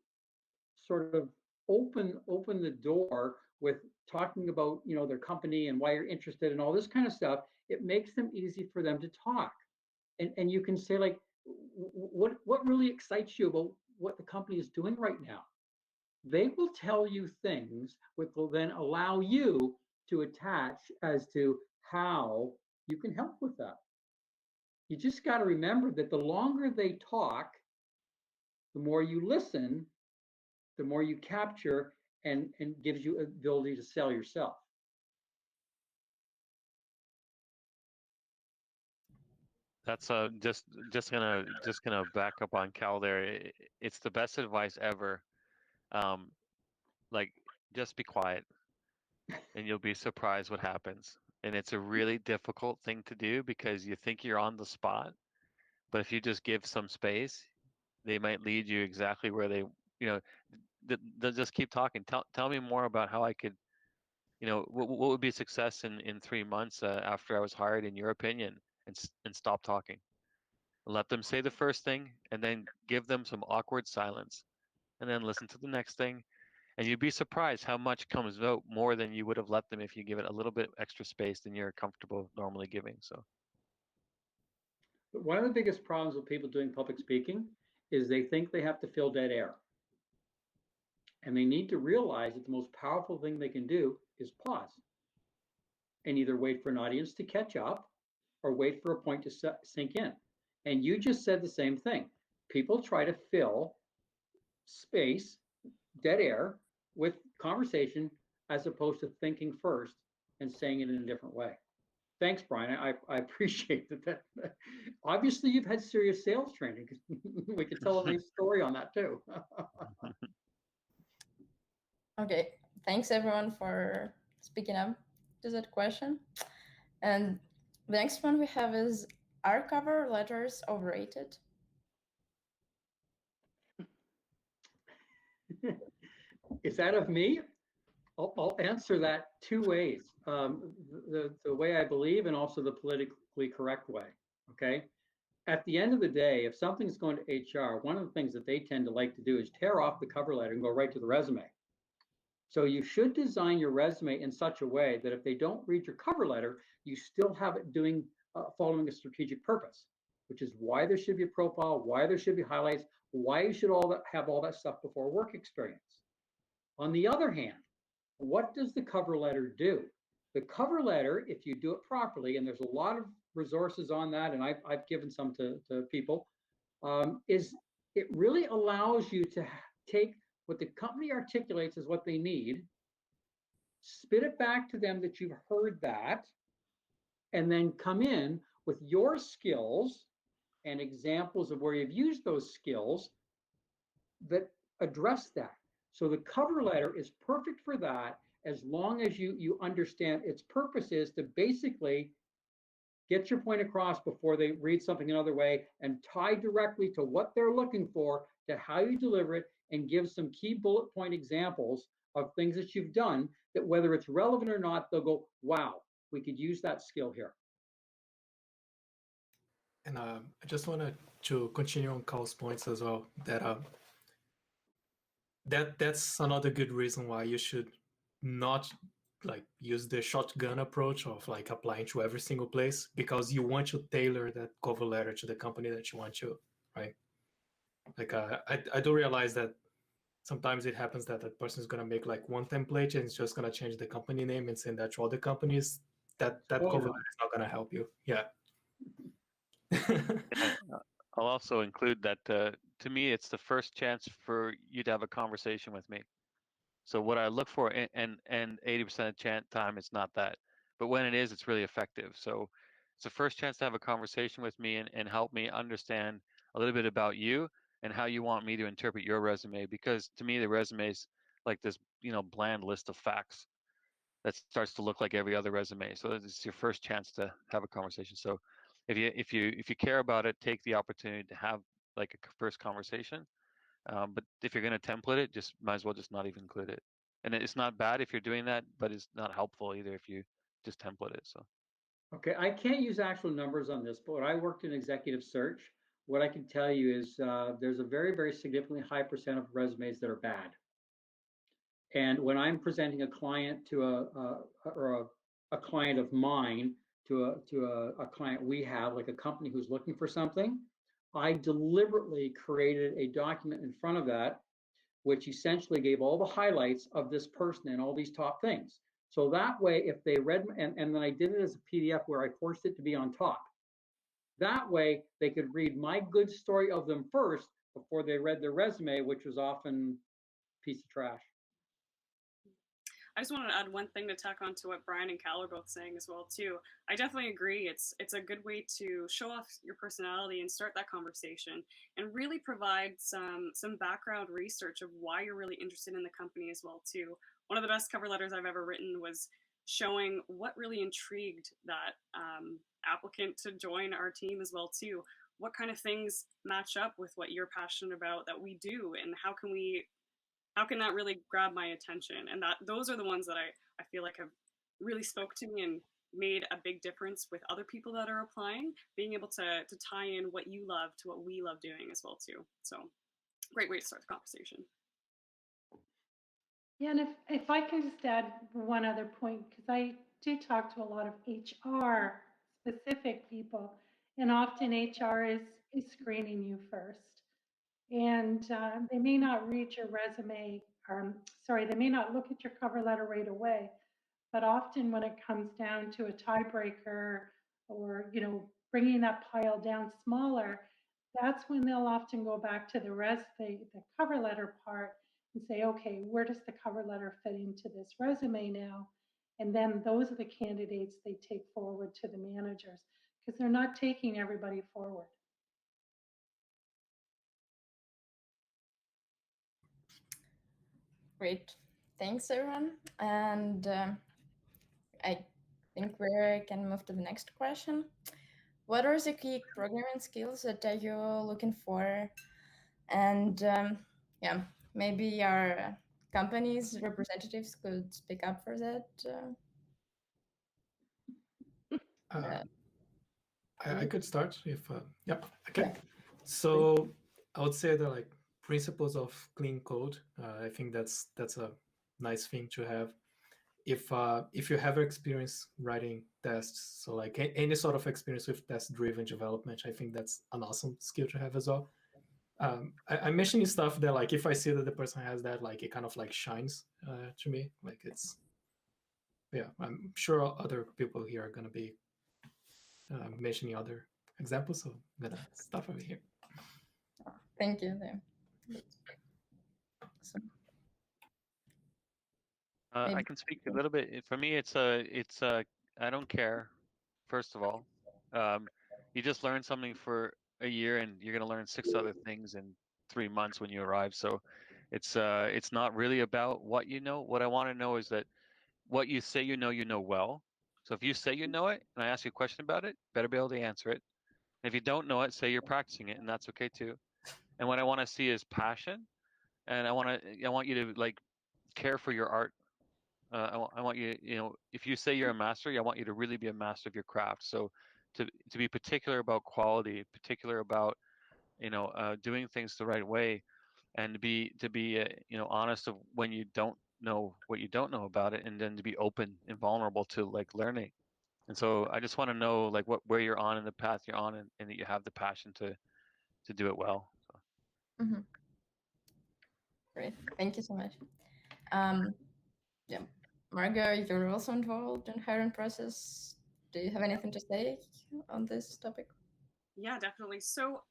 sort of open the door with talking about their company and why you're interested and all this kind of stuff, it makes them easy for them to talk. And you can say, like, what really excites you about what the company is doing right now? They will tell you things which will then allow you to attach as to how you can help with that. You just got to remember that the longer they talk, the more you listen, the more you capture, and gives you ability to sell yourself. That's just gonna back up on Cal there. It's the best advice ever. Um, like, just be quiet, and you'll be surprised what happens. And it's a really difficult thing to do because you think you're on the spot, but if you just give some space, they might lead you exactly where you know, they'll just keep talking. Tell me more about how I could, what would be success in 3 months after I was hired, in your opinion, and stop talking. Let them say the first thing, and then give them some awkward silence, and then listen to the next thing. And you'd be surprised how much comes out more than you would have let them if you give it a little bit extra space than you're comfortable normally giving. So, But one of the biggest problems with people doing public speaking is they think they have to fill dead air. And they need to realize that the most powerful thing they can do is pause and either wait for an audience to catch up or wait for a point to sink in. And you just said the same thing. People try to fill space, dead air, with conversation as opposed to thinking first and saying it in a different way. Thanks, Brian. I appreciate that. Obviously, you've had serious sales training. We could tell a nice story on that too. Okay, thanks everyone for speaking up to that question. And the next one we have is, are cover letters overrated? Is that of me? I'll answer that two ways. The way I believe and also the politically correct way. Okay. At the end of the day, if something's going to HR, one of the things that they tend to like to do is tear off the cover letter and go right to the resume. So you should design your resume in such a way that if they don't read your cover letter, you still have it following a strategic purpose, which is why there should be a profile, why there should be highlights, why you should have all that stuff before work experience. On the other hand, what does the cover letter do? The cover letter, if you do it properly, and there's a lot of resources on that, and I've given some to people, is it really allows you to take what the company articulates as what they need spit it back to them that you've heard that, and then come in with your skills and examples of where you've used those skills that address that. So the cover letter is perfect for that, as long as you understand its purpose is to basically get your point across before they read something another way, and tie directly to what they're looking for, to how you deliver it, and give some key bullet point examples of things that you've done that, whether it's relevant or not, they'll go, wow, we could use that skill here. And I just wanted to continue on Carl's points as well, that that's another good reason why you should not like use the shotgun approach of like applying to every single place, because you want to tailor that cover letter to the company that you want to, right? Like I do realize that sometimes it happens that that person is going to make like one template and it's just going to change the company name and send that to other companies. That cover letter is not going to help you. Yeah. I'll also include that to me, it's the first chance for you to have a conversation with me. So what I look for, and 80% of the time, it's not that. But when it is, it's really effective. So it's the first chance to have a conversation with me and help me understand a little bit about you and how you want me to interpret your resume. Because to me, the resume is like this, bland list of facts that starts to look like every other resume. So it's your first chance to have a conversation. So if you care about it, take the opportunity to have like a first conversation. But if you're going to template it, just might as well just not even include it. And it's not bad if you're doing that, but it's not helpful either if you just template it. So. Okay, I can't use actual numbers on this, but when I worked in executive search, what I can tell you is there's a very, very significantly high percent of resumes that are bad. And when I'm presenting a client to a client of mine to a client we have, like a company who's looking for something, I deliberately created a document in front of that, which essentially gave all the highlights of this person and all these top things. So that way, if they read, and then I did it as a PDF where I forced it to be on top. That way, they could read my good story of them first before they read their resume, which was often a piece of trash. I just wanted to add one thing to tack on to what Brian and Cal are both saying as well too. I definitely agree. It's a good way to show off your personality and start that conversation, and really provide some background research of why you're really interested in the company as well too. One of the best cover letters I've ever written was showing what really intrigued that applicant to join our team as well too. What kind of things match up with what you're passionate about that we do, and how can that really grab my attention? And those are the ones that I feel like have really spoke to me and made a big difference with other people that are applying, being able to tie in what you love to what we love doing as well too. So great way to start the conversation. Yeah, and if I could just add one other point, because I do talk to a lot of HR specific people, and often HR is screening you first. And they may not read your resume, they may not look at your cover letter right away, but often when it comes down to a tiebreaker or, bringing that pile down smaller, that's when they'll often go back to the cover letter part and say, okay, where does the cover letter fit into this resume now? And then those are the candidates they take forward to the managers, because they're not taking everybody forward. Great. Thanks, everyone. And I think we can move to the next question. What are the key programming skills that you're looking for? And yeah, maybe our company's representatives could speak up for that. I could start if, yep, okay. Yeah. So I would say that like principles of clean code, I think that's a nice thing to have. If you have experience writing tests, so like any sort of experience with test-driven development, I think that's an awesome skill to have as well. I'm mentioning stuff that like if I see that the person has that, like it kind of like shines to me. Like it's, yeah, I'm sure other people here are gonna be mentioning other examples, so I'm gonna stop over here. Thank you. I Maybe. can speak a little bit. For me, I don't care. First of all, um, you just learn something for a year, and you're gonna learn six other things in 3 months when you arrive. So, it's not really about what you know. What I want to know is that what you know well. So if you say you know it, and I ask you a question about it, better be able to answer it. And if you don't know it, say you're practicing it, and that's okay too. And what I want to see is passion, and I want you to like care for your art. I want you, if you say you're a master, I want you to really be a master of your craft. So to be particular about quality, particular about, doing things the right way, and to be honest of when you don't know what you don't know about it, and then to be open and vulnerable to like learning. And so I just want to know like where you're on in the path you're on, and that you have the passion to do it well. So. Hmm. Great. Thank you so much. Um, yeah, Margot, you're also involved in hiring process. Do you have anything to say on this topic? Yeah, definitely. So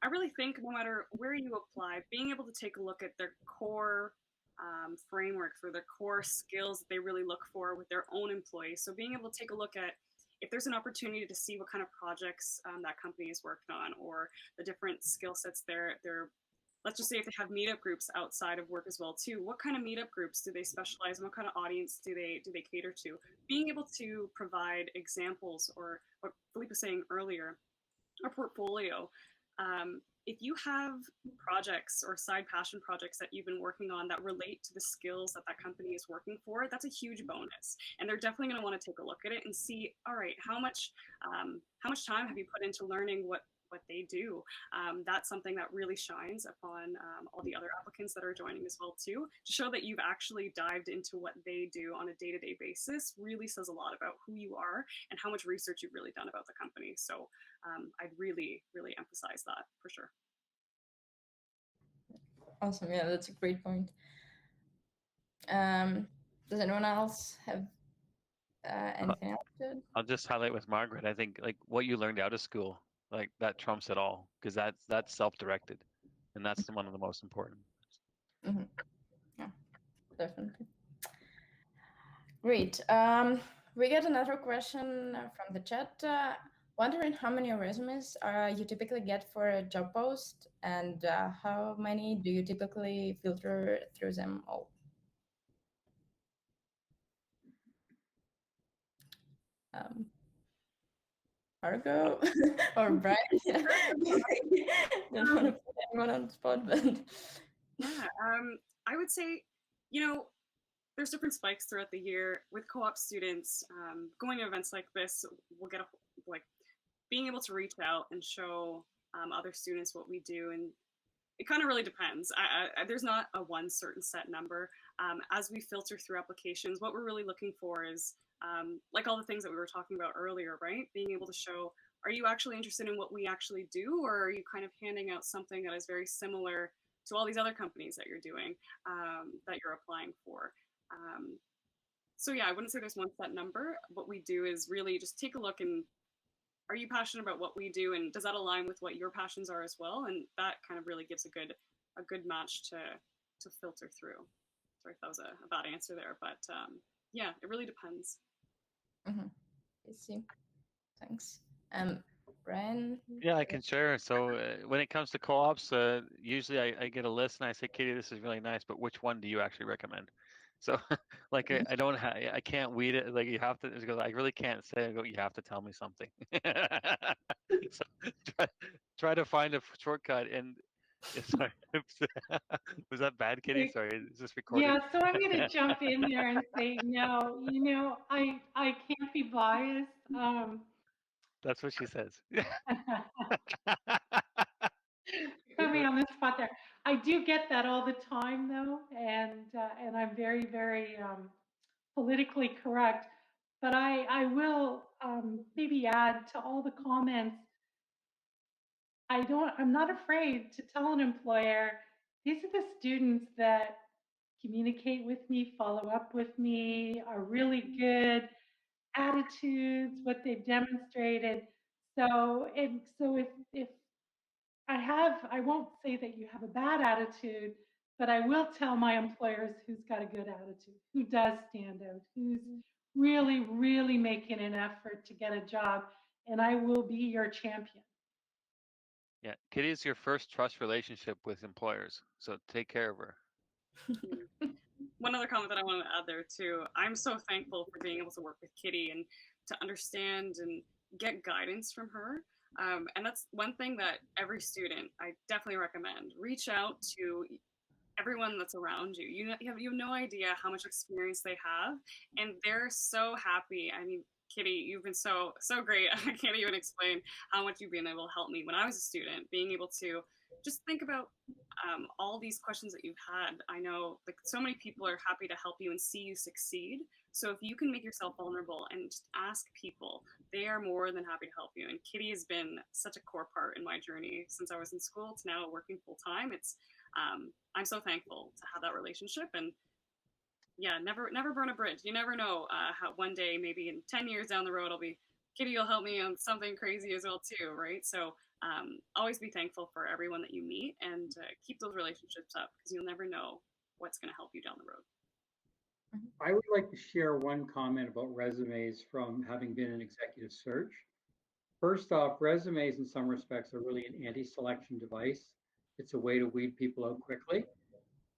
I really think no matter where you apply, being able to take a look at their core frameworks or their core skills that they really look for with their own employees. So being able to take a look at if there's an opportunity to see what kind of projects that company is working on, or the different skill sets they're let's just say if they have meetup groups outside of work as well too, what kind of meetup groups do they specialize in, what kind of audience do they cater to? Being able to provide examples, or what Philippe was saying earlier, a portfolio. If you have projects or side passion projects that you've been working on that relate to the skills that that company is working for, that's a huge bonus. And they're definitely going to want to take a look at it and see, all right, how much time have you put into learning what they do? That's something that really shines upon all the other applicants that are joining as well too. To show that you've actually dived into what they do on a day-to-day basis really says a lot about who you are and how much research you've really done about the company. So I'd really, really emphasize that for sure. Awesome. Yeah, that's a great point. Does anyone else have anything else to? I'll just highlight with Margaret. I think like what you learned out of school, like that trumps it all, because that's self-directed, and that's one of the most important. Mm-hmm. Yeah, definitely. Great. We get another question from the chat. Wondering how many resumes you typically get for a job post, and how many do you typically filter through them all? Margot or Brian? Don't want to put anyone on the spot, but Yeah, I would say, there's different spikes throughout the year with co-op students. Going to events like this, we'll get like being able to reach out and show other students what we do, and it kind of really depends. There's not a one certain set number. As we filter through applications, what we're really looking for is like all the things that we were talking about earlier, right? Being able to show, are you actually interested in what we actually do, or are you kind of handing out something that is very similar to all these other companies that you're doing, that you're applying for? So yeah, I wouldn't say there's one set number. What we do is really just take a look, and are you passionate about what we do, and does that align with what your passions are as well? And that kind of really gives a good match to filter through. Sorry if that was a bad answer there, but yeah, it really depends. mm-hmm. I see. Thanks. Brian? Yeah, I can share. So when it comes to co-ops, usually I get a list and I say, Katie, this is really nice, but which one do you actually recommend? So like I don't I can't weed it. Like you have to, because I really can't say. I go, you have to tell me something. So try to find a shortcut. And sorry, was that bad, Katie? Sorry, is this recorded? Yeah, so I'm going to jump in there and say, no, I can't be biased. That's what she says. Put me on the spot there. I do get that all the time, though, and I'm very, very politically correct. But I will maybe add to all the comments. I'm not afraid to tell an employer, these are the students that communicate with me, follow up with me, are really good, attitudes, what they've demonstrated. So, if I won't say that you have a bad attitude, but I will tell my employers who's got a good attitude, who does stand out, who's really, really making an effort to get a job, and I will be your champion. Yeah, Kitty is your first trust relationship with employers, so take care of her. One other comment that I wanted to add there too. I'm so thankful for being able to work with Kitty and to understand and get guidance from her. And that's one thing that every student I definitely recommend. Reach out to everyone that's around you. You have no idea how much experience they have, and they're so happy. I mean, Kitty, you've been so great. I can't even explain how much you've been able to help me when I was a student. Being able to just think about all these questions that you've had. I know like so many people are happy to help you and see you succeed. So if you can make yourself vulnerable and just ask people, they are more than happy to help you. And Kitty has been such a core part in my journey since I was in school to now working full time. I'm so thankful to have that relationship, and yeah, never burn a bridge. You never know how one day, maybe in 10 years down the road, I'll be Kitty. You'll help me on something crazy as well too, right? So always be thankful for everyone that you meet and keep those relationships up because you'll never know what's going to help you down the road. I would like to share one comment about resumes from having been in executive search. First off, resumes in some respects are really an anti-selection device. It's a way to weed people out quickly.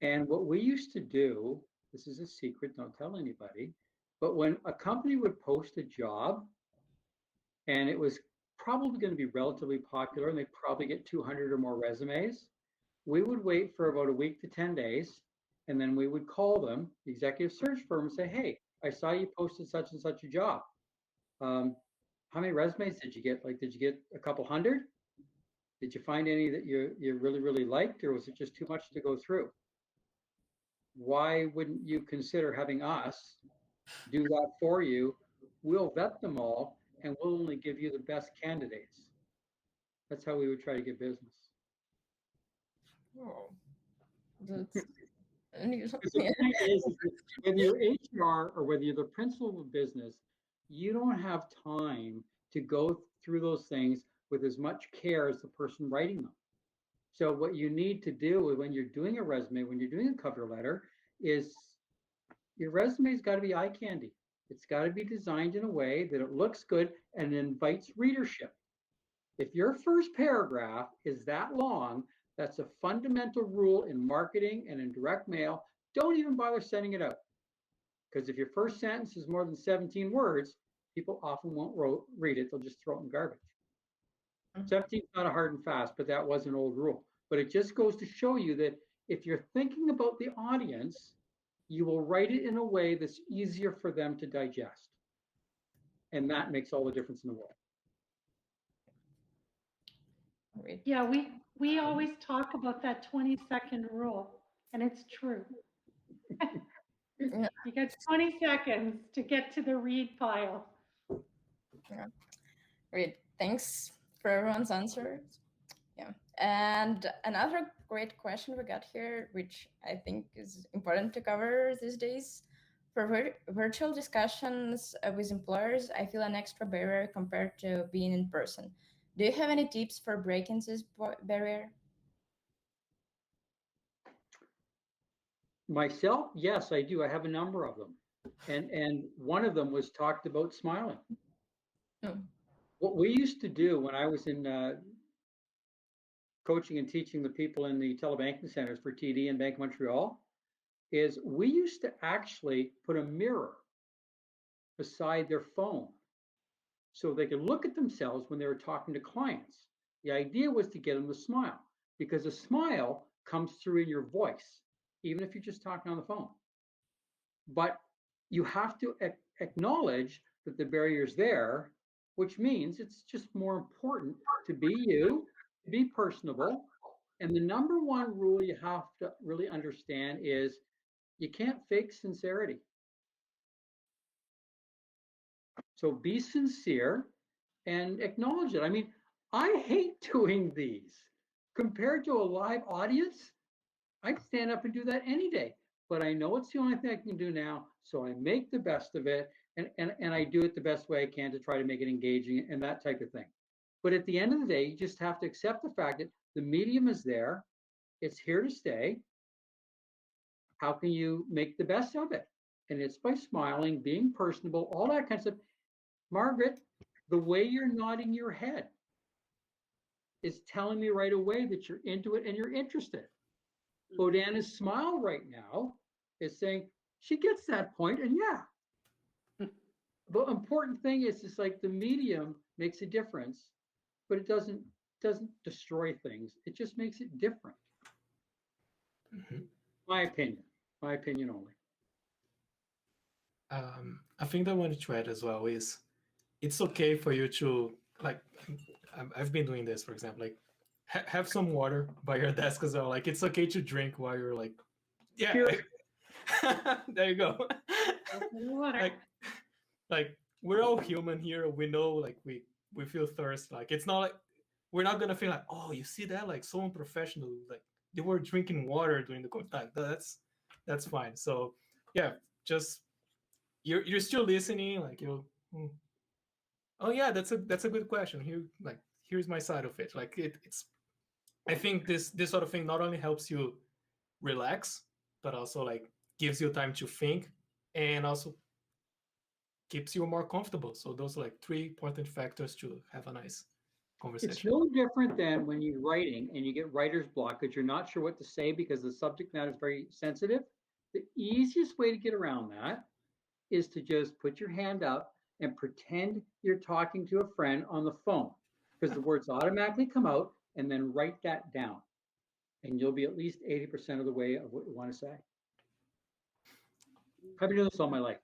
And what we used to do, this is a secret, don't tell anybody, but when a company would post a job and it was probably going to be relatively popular and they'd probably get 200 or more resumes, we would wait for about a week to 10 days. And then we would call them, the executive search firm, and say, hey, I saw you posted such and such a job. How many resumes did you get? Like, did you get a couple hundred? Did you find any that you really, really liked, or was it just too much to go through? Why wouldn't you consider having us do that for you? We'll vet them all and we'll only give you the best candidates. That's how we would try to get business. Oh, that's Because the point is that whether you're HR or whether you're the principal of a business, you don't have time to go through those things with as much care as the person writing them. So what you need to do when you're doing a resume, when you're doing a cover letter, is your resume's got to be eye candy. It's got to be designed in a way that it looks good and invites readership. If your first paragraph is that long, that's a fundamental rule in marketing and in direct mail. Don't even bother sending it out. Because if your first sentence is more than 17 words, people often won't read it. They'll just throw it in garbage. 17 is not a hard and fast, but that was an old rule. But it just goes to show you that if you're thinking about the audience, you will write it in a way that's easier for them to digest. And that makes all the difference in the world. Yeah, we always talk about that 20-second rule, and it's true. You got 20 seconds to get to the read pile. Yeah. Great. Thanks for everyone's answers. Yeah. And another great question we got here, which I think is important to cover these days. For virtual discussions with employers, I feel an extra barrier compared to being in person. Do you have any tips for breaking this barrier? Myself, yes, I do. I have a number of them. And one of them was talked about smiling. What we used to do when I was in coaching and teaching the people in the telebanking centers for TD and Bank of Montreal is we used to actually put a mirror beside their phone so they could look at themselves when they were talking to clients. The idea was to get them to smile because a smile comes through in your voice, even if you're just talking on the phone. But you have to acknowledge that the barrier's there, which means it's just more important to be you, to be personable. And the number one rule you have to really understand is you can't fake sincerity. So be sincere and acknowledge it. I mean, I hate doing these. Compared to a live audience, I'd stand up and do that any day. But I know it's the only thing I can do now, so I make the best of it, and I do it the best way I can to try to make it engaging and that type of thing. But at the end of the day, you just have to accept the fact that the medium is there, it's here to stay, how can you make the best of it? And it's by smiling, being personable, all that kind of stuff. Margaret, the way you're nodding your head is telling me right away that you're into it and you're interested. Bodana's smile right now is saying she gets that point, and yeah. The important thing is just like the medium makes a difference, but it doesn't destroy things. It just makes it different. Mhm. My opinion only. I think that I wanted to add as well is it's okay for you to like. I've been doing this, for example, like have some water by your desk as well. Like it's okay to drink while you're like, yeah. Cheers. There you go. Water. like we're all human here. We know like we feel thirst. Like it's not like we're not gonna feel like, oh, you see that, like so unprofessional. Like they were drinking water during the time. That's fine. So yeah, just you're still listening. Like you, oh yeah, that's a good question. Here's my side of it. Like it's I think this sort of thing not only helps you relax, but also like gives you time to think and also keeps you more comfortable. So those are like three important factors to have a nice conversation. It's no different than when you're writing and you get writer's block because you're not sure what to say because the subject matter is very sensitive. The easiest way to get around that is to just put your hand up and pretend you're talking to a friend on the phone because the words automatically come out, and then write that down. And you'll be at least 80% of the way of what you want to say. I've been doing this all my life.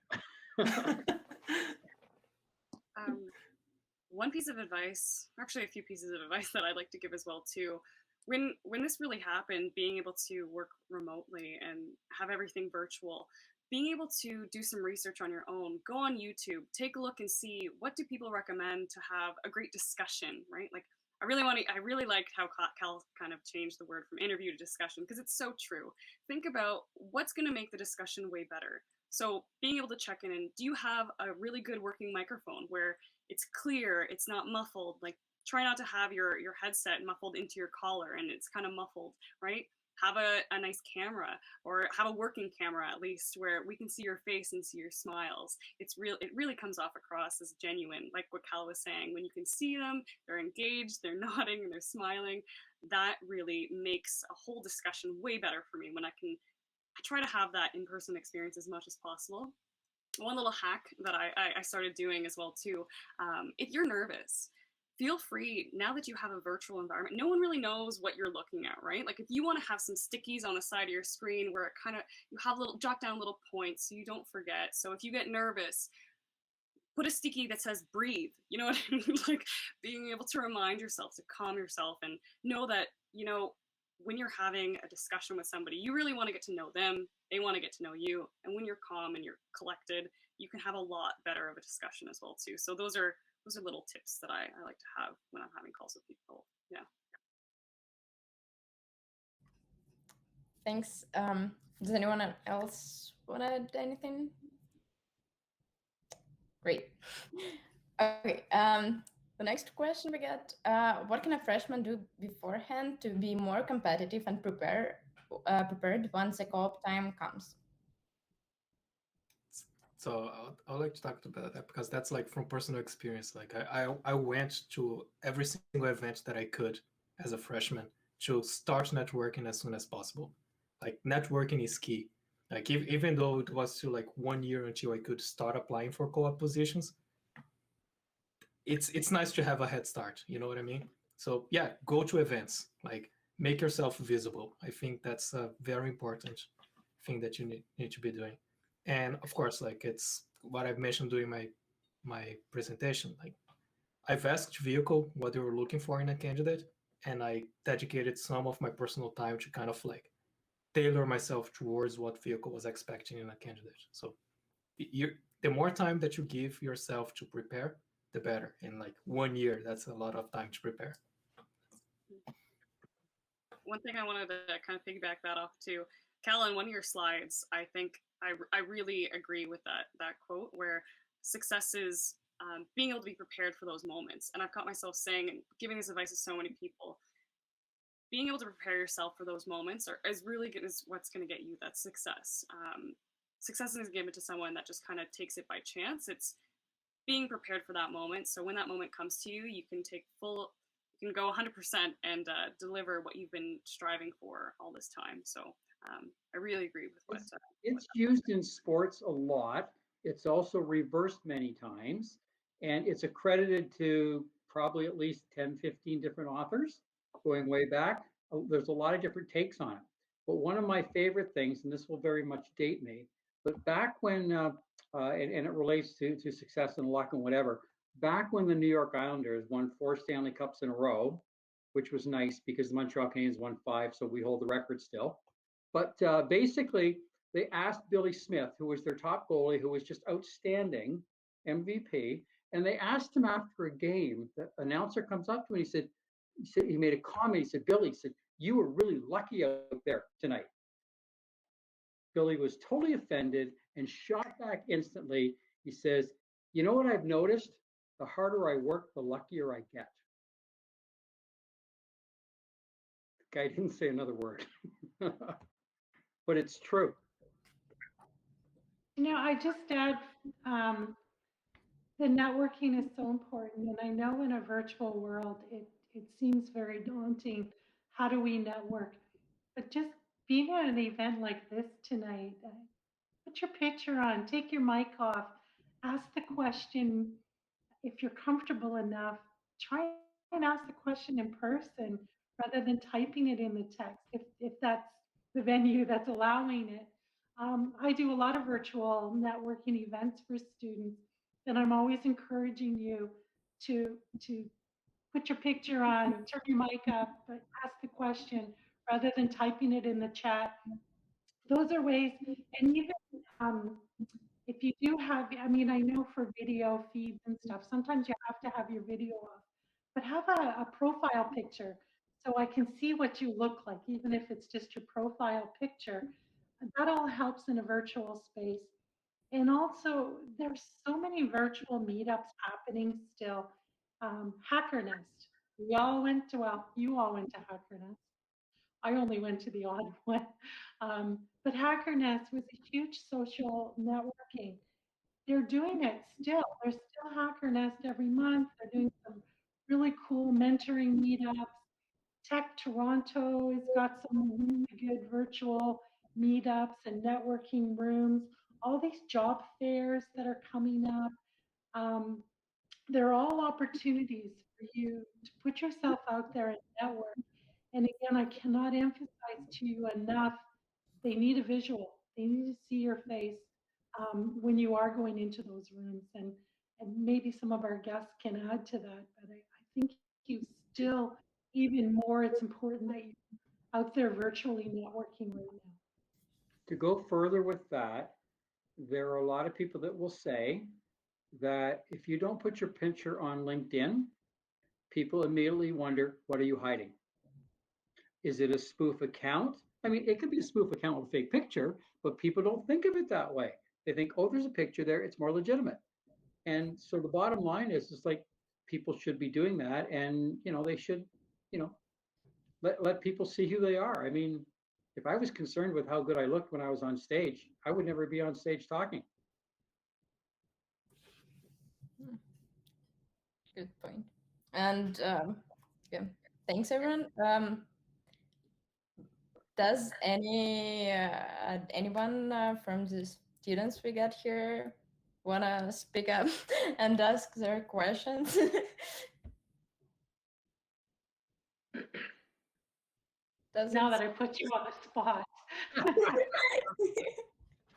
One piece of advice, actually a few pieces of advice that I'd like to give as well too. When this really happened, being able to work remotely and have everything virtual, being able to do some research on your own, go on YouTube, take a look and see what do people recommend to have a great discussion, right? Like I really liked how Cal kind of changed the word from interview to discussion because it's so true. Think about what's going to make the discussion way better. So being able to check in and do you have a really good working microphone where it's clear, it's not muffled, like try not to have your headset muffled into your collar and it's kind of muffled, right? Have a nice camera or have a working camera at least where we can see your face and see your smiles. It really comes off across as genuine, like what Cal was saying. When you can see them, they're engaged, they're nodding, and they're smiling. That really makes a whole discussion way better for me when I try to have that in-person experience as much as possible. One little hack that I started doing as well too, if you're nervous, feel free, now that you have a virtual environment, no one really knows what you're looking at, right? Like if you want to have some stickies on the side of your screen where it kind of, you have jot down little points so you don't forget. So if you get nervous, put a sticky that says breathe, you know what I mean? Like being able to remind yourself to calm yourself and know that, when you're having a discussion with somebody, you really want to get to know them, they want to get to know you. And when you're calm and you're collected, you can have a lot better of a discussion as well too. So those are little tips that I like to have when I'm having calls with people. Yeah. Thanks. Does anyone else want to add anything? Great. Okay. The next question we get: what can a freshman do beforehand to be more competitive and prepared once the co-op time comes? So I'd like to talk about that because that's like from personal experience. Like I went to every single event that I could as a freshman to start networking as soon as possible. Like networking is key. Like even though it was still like 1 year until I could start applying for co-op positions, it's nice to have a head start. You know what I mean? So yeah, go to events. Like make yourself visible. I think that's a very important thing that you need to be doing. And of course, like it's what I've mentioned during my presentation. Like I've asked Vehikl what they were looking for in a candidate, and I dedicated some of my personal time to kind of like tailor myself towards what Vehikl was expecting in a candidate. So the more time that you give yourself to prepare, the better. In like 1 year, that's a lot of time to prepare. One thing I wanted to kind of piggyback that off too, Cal, on one of your slides, I think I really agree with that quote where success is being able to be prepared for those moments. And I've caught myself saying and giving this advice to so many people. being able to prepare yourself for those moments is really good, is what's going to get you that success. Success isn't given to someone that just kind of takes it by chance. It's being prepared for that moment. So when that moment comes to you, you can you can go 100% and deliver what you've been striving for all this time. So I really agree with what. It's used in sports a lot. It's also reversed many times, and it's accredited to probably at least 10, 15 different authors going way back. There's a lot of different takes on it. But one of my favorite things, and this will very much date me, but back when, and it relates to success and luck and whatever, back when the New York Islanders won 4 Stanley Cups in a row, which was nice because the Montreal Canadiens won 5, so we hold the record still. But basically, they asked Billy Smith, who was their top goalie, who was just outstanding, MVP, and they asked him after a game. The announcer comes up to him and he made a comment. He said, Billy, he said, you were really lucky out there tonight. Billy was totally offended and shot back instantly. He says, you know what I've noticed? The harder I work, the luckier I get. The guy didn't say another word. But it's true. I just add the networking is so important. And I know in a virtual world, it seems very daunting. How do we network? But just being at an event like this tonight, put your picture on, take your mic off, ask the question. If you're comfortable enough, try and ask the question in person rather than typing it in the text, if that's the venue that's allowing it. I do a lot of virtual networking events for students, and I'm always encouraging you to put your picture on, turn your mic up, but ask the question rather than typing it in the chat. Those are ways, and even if you do have, I mean, I know for video feeds and stuff, sometimes you have to have your video off, but have a profile picture so I can see what you look like, even if it's just your profile picture. And that all helps in a virtual space. And also, there's so many virtual meetups happening still. Hacker Nest. We all went to, well, you all went to Hacker Nest. I only went to the odd one. But Hacker Nest was a huge social networking. They're doing it still. There's still Hacker Nest every month. They're doing some really cool mentoring meetups. Tech Toronto has got some really good virtual meetups and networking rooms. All these job fairs that are coming up. Um, they're all opportunities for you to put yourself out there and network. And again, I cannot emphasize to you enough, they need a visual. They need to see your face when you are going into those rooms. And maybe some of our guests can add to that. But I think you still, even more, it's important that you're out there virtually networking right now. To go further with that, there are a lot of people that will say that if you don't put your picture on LinkedIn, people immediately wonder, what are you hiding? Is it a spoof account? I mean, it could be a spoof account with a fake picture, but people don't think of it that way. They think, oh, there's a picture there, it's more legitimate. And so the bottom line is, it's like people should be doing that, and they should, let people see who they are. I mean, if I was concerned with how good I looked when I was on stage, I would never be on stage talking. Good point. And yeah, thanks everyone. Does anyone from the students we got here wanna speak up and ask their questions? Now that I put you on the spot.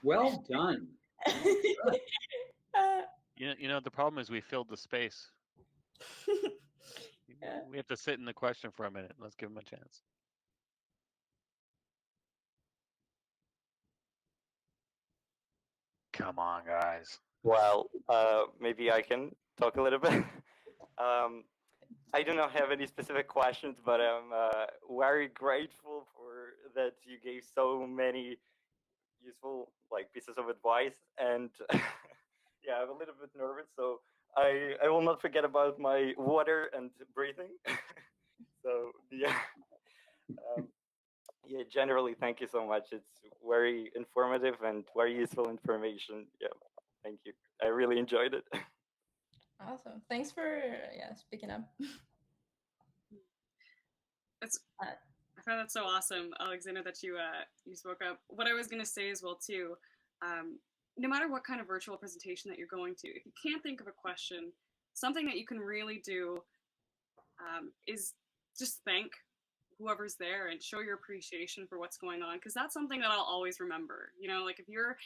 Well done. The problem is we filled the space. We have to sit in the question for a minute. Let's give them a chance. Come on, guys. Well, maybe I can talk a little bit. I do not have any specific questions, but I'm very grateful for that you gave so many useful pieces of advice. And yeah, I'm a little bit nervous, so I will not forget about my water and breathing. So yeah. Um, yeah, generally, thank you so much. It's very informative and very useful information. Yeah, thank you. I really enjoyed it. Awesome. Thanks for speaking up. It's Uh, I found that so awesome, Alexander, that you spoke up. What I was going to say as well too, no matter what kind of virtual presentation that you're going to, if you can't think of a question, something that you can really do is just thank whoever's there and show your appreciation for what's going on, because that's something that I'll always remember. You know, like if you're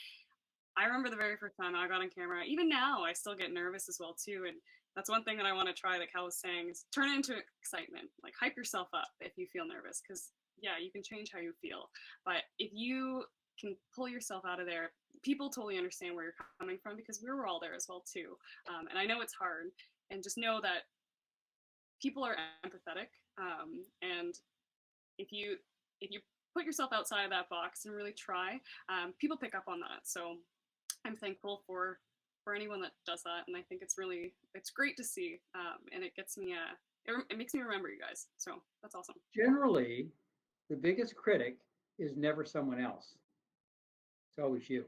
I remember the very first time I got on camera. Even now, I still get nervous as well too. And that's one thing that I want to try, like Cal was saying, is turn it into excitement. Like hype yourself up if you feel nervous, because yeah, you can change how you feel. But if you can pull yourself out of there, people totally understand where you're coming from, because we were all there as well too. And I know it's hard, and just know that people are empathetic. And if you put yourself outside of that box and really try, people pick up on that. So I'm thankful for anyone that does that, and I think it's great to see, and it gets me it makes me remember you guys. So that's awesome. Generally, the biggest critic is never someone else. It's always you.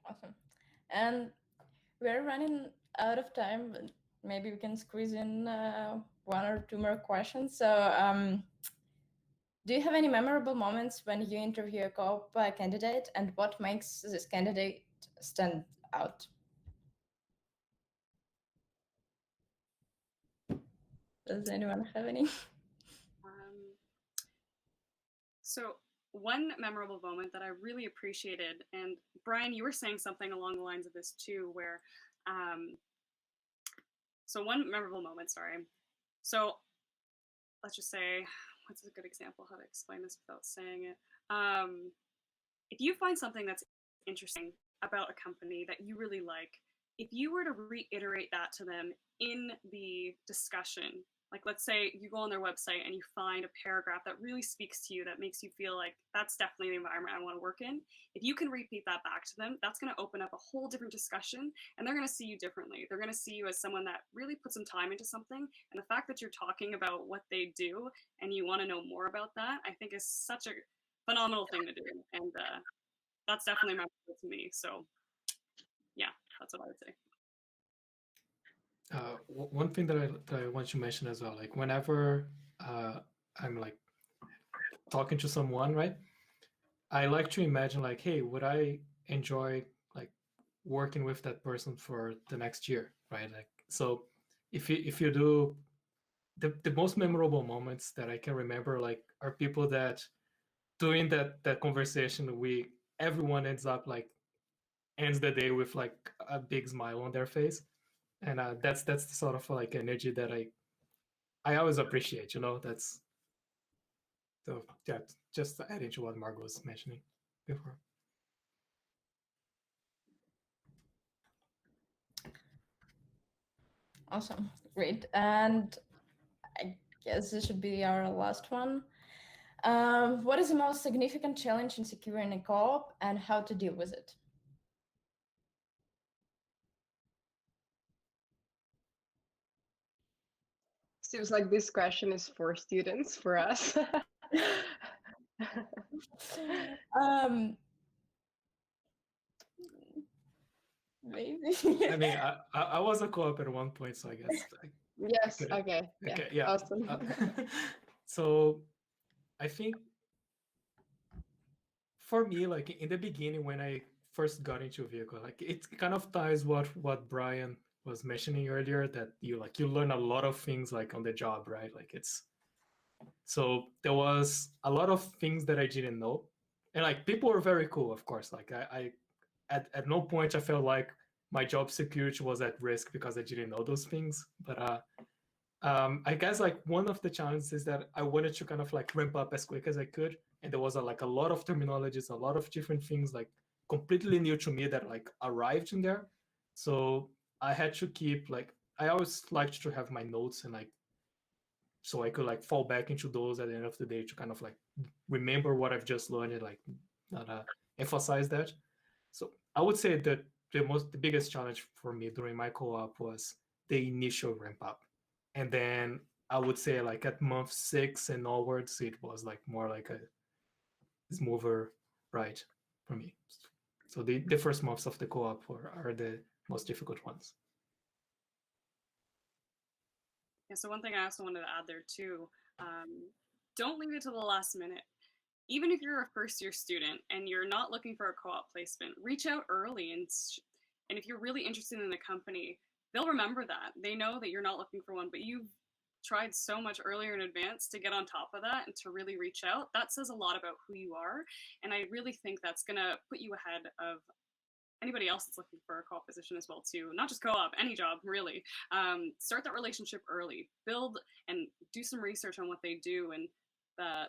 Awesome. And we're running out of time, but maybe we can squeeze in one or two more questions. So, do you have any memorable moments when you interview a co-op candidate, and what makes this candidate stand out? Does anyone have any? Um, so one memorable moment that I really appreciated, and Brian, you were saying something along the lines of this too, where so one memorable moment, sorry. So let's just say, what's a good example how to explain this without saying it? If you find something that's interesting about a company that you really like, if you were to reiterate that to them in the discussion, like let's say you go on their website and you find a paragraph that really speaks to you, that makes you feel like that's definitely the environment I want to work in. If you can repeat that back to them, that's going to open up a whole different discussion, and they're going to see you differently. They're going to see you as someone that really put some time into something, and the fact that you're talking about what they do and you want to know more about that, I think is such a phenomenal thing to do. And that's definitely memorable to me. So yeah, that's what I would say. One thing that I want to mention as well, like whenever I'm like talking to someone, right? I like to imagine like, hey, would I enjoy like working with that person for the next year, right? Like, so if you do the most memorable moments that I can remember, like, are people that during that conversation, everyone ends up like ends the day with like a big smile on their face, and that's the sort of like energy that I always appreciate. You know, that's so yeah. Just adding to what Margot was mentioning before. Awesome, great. And I guess this should be our last one. What is the most significant challenge in securing a co-op, and how to deal with it? Seems like this question is for students, for us. um, Maybe. I mean, I was a co-op at one point, so I guess Yes, couldn't. okay. Yeah, Okay, yeah. awesome. So I think for me, like in the beginning when I first got into Vehikl, like it kind of ties what Brian was mentioning earlier, that you learn a lot of things like on the job, right? Like it's so there was a lot of things that I didn't know, and like people were very cool, of course. Like I at no point I felt like my job security was at risk because I didn't know those things. But I guess like one of the challenges is that I wanted to kind of like ramp up as quick as I could, and there was like a lot of terminologies, a lot of different things like completely new to me that like arrived in there. So I had to keep like I always liked to have my notes, and like so I could like fall back into those at the end of the day to kind of like remember what I've just learned and like not emphasize that. So I would say that the biggest challenge for me during my co-op was the initial ramp up. And then I would say like at month 6 and onwards, it was like more like a smoother ride for me. So the first months of the co-op are the most difficult ones. Yeah, so one thing I also wanted to add there too, don't leave it to the last minute. Even if you're a first year student and you're not looking for a co-op placement, reach out early and if you're really interested in the company, they'll remember that. They know that you're not looking for one, but you've tried so much earlier in advance to get on top of that and to really reach out. That says a lot about who you are, and I really think that's going to put you ahead of anybody else that's looking for a co-op position as well too. Not just co-op, any job really. Start that relationship early, build and do some research on what they do, and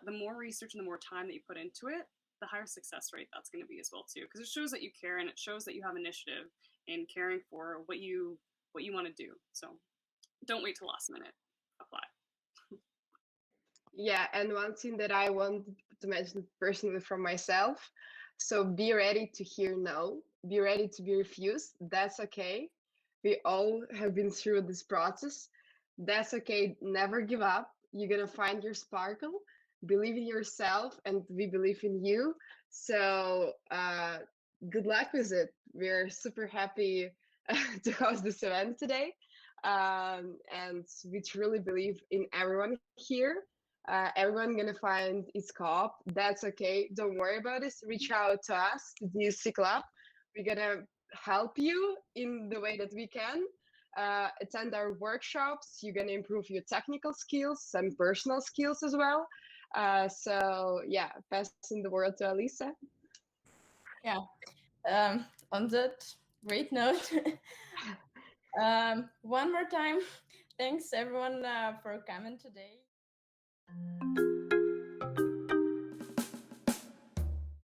the more research and the more time that you put into it, the higher success rate that's going to be as well too, because it shows that you care and it shows that you have initiative in caring for what you want to do. So don't wait till last minute, apply. Yeah, and one thing that I want to mention personally from myself, so be ready to hear no, be ready to be refused. That's okay. We all have been through this process. That's okay. Never give up. You're gonna find your sparkle. Believe in yourself, and we believe in you. So, good luck with it. We're super happy to host this event today, and we truly believe in everyone here. Everyone gonna find its co-op. That's okay. Don't worry about this. Reach out to us, to the UC Club. We're gonna help you in the way that we can. Attend our workshops. You're gonna improve your technical skills, some personal skills as well. So yeah, passing the word to Alisa. Yeah. On that great note, one more time, thanks everyone for coming today.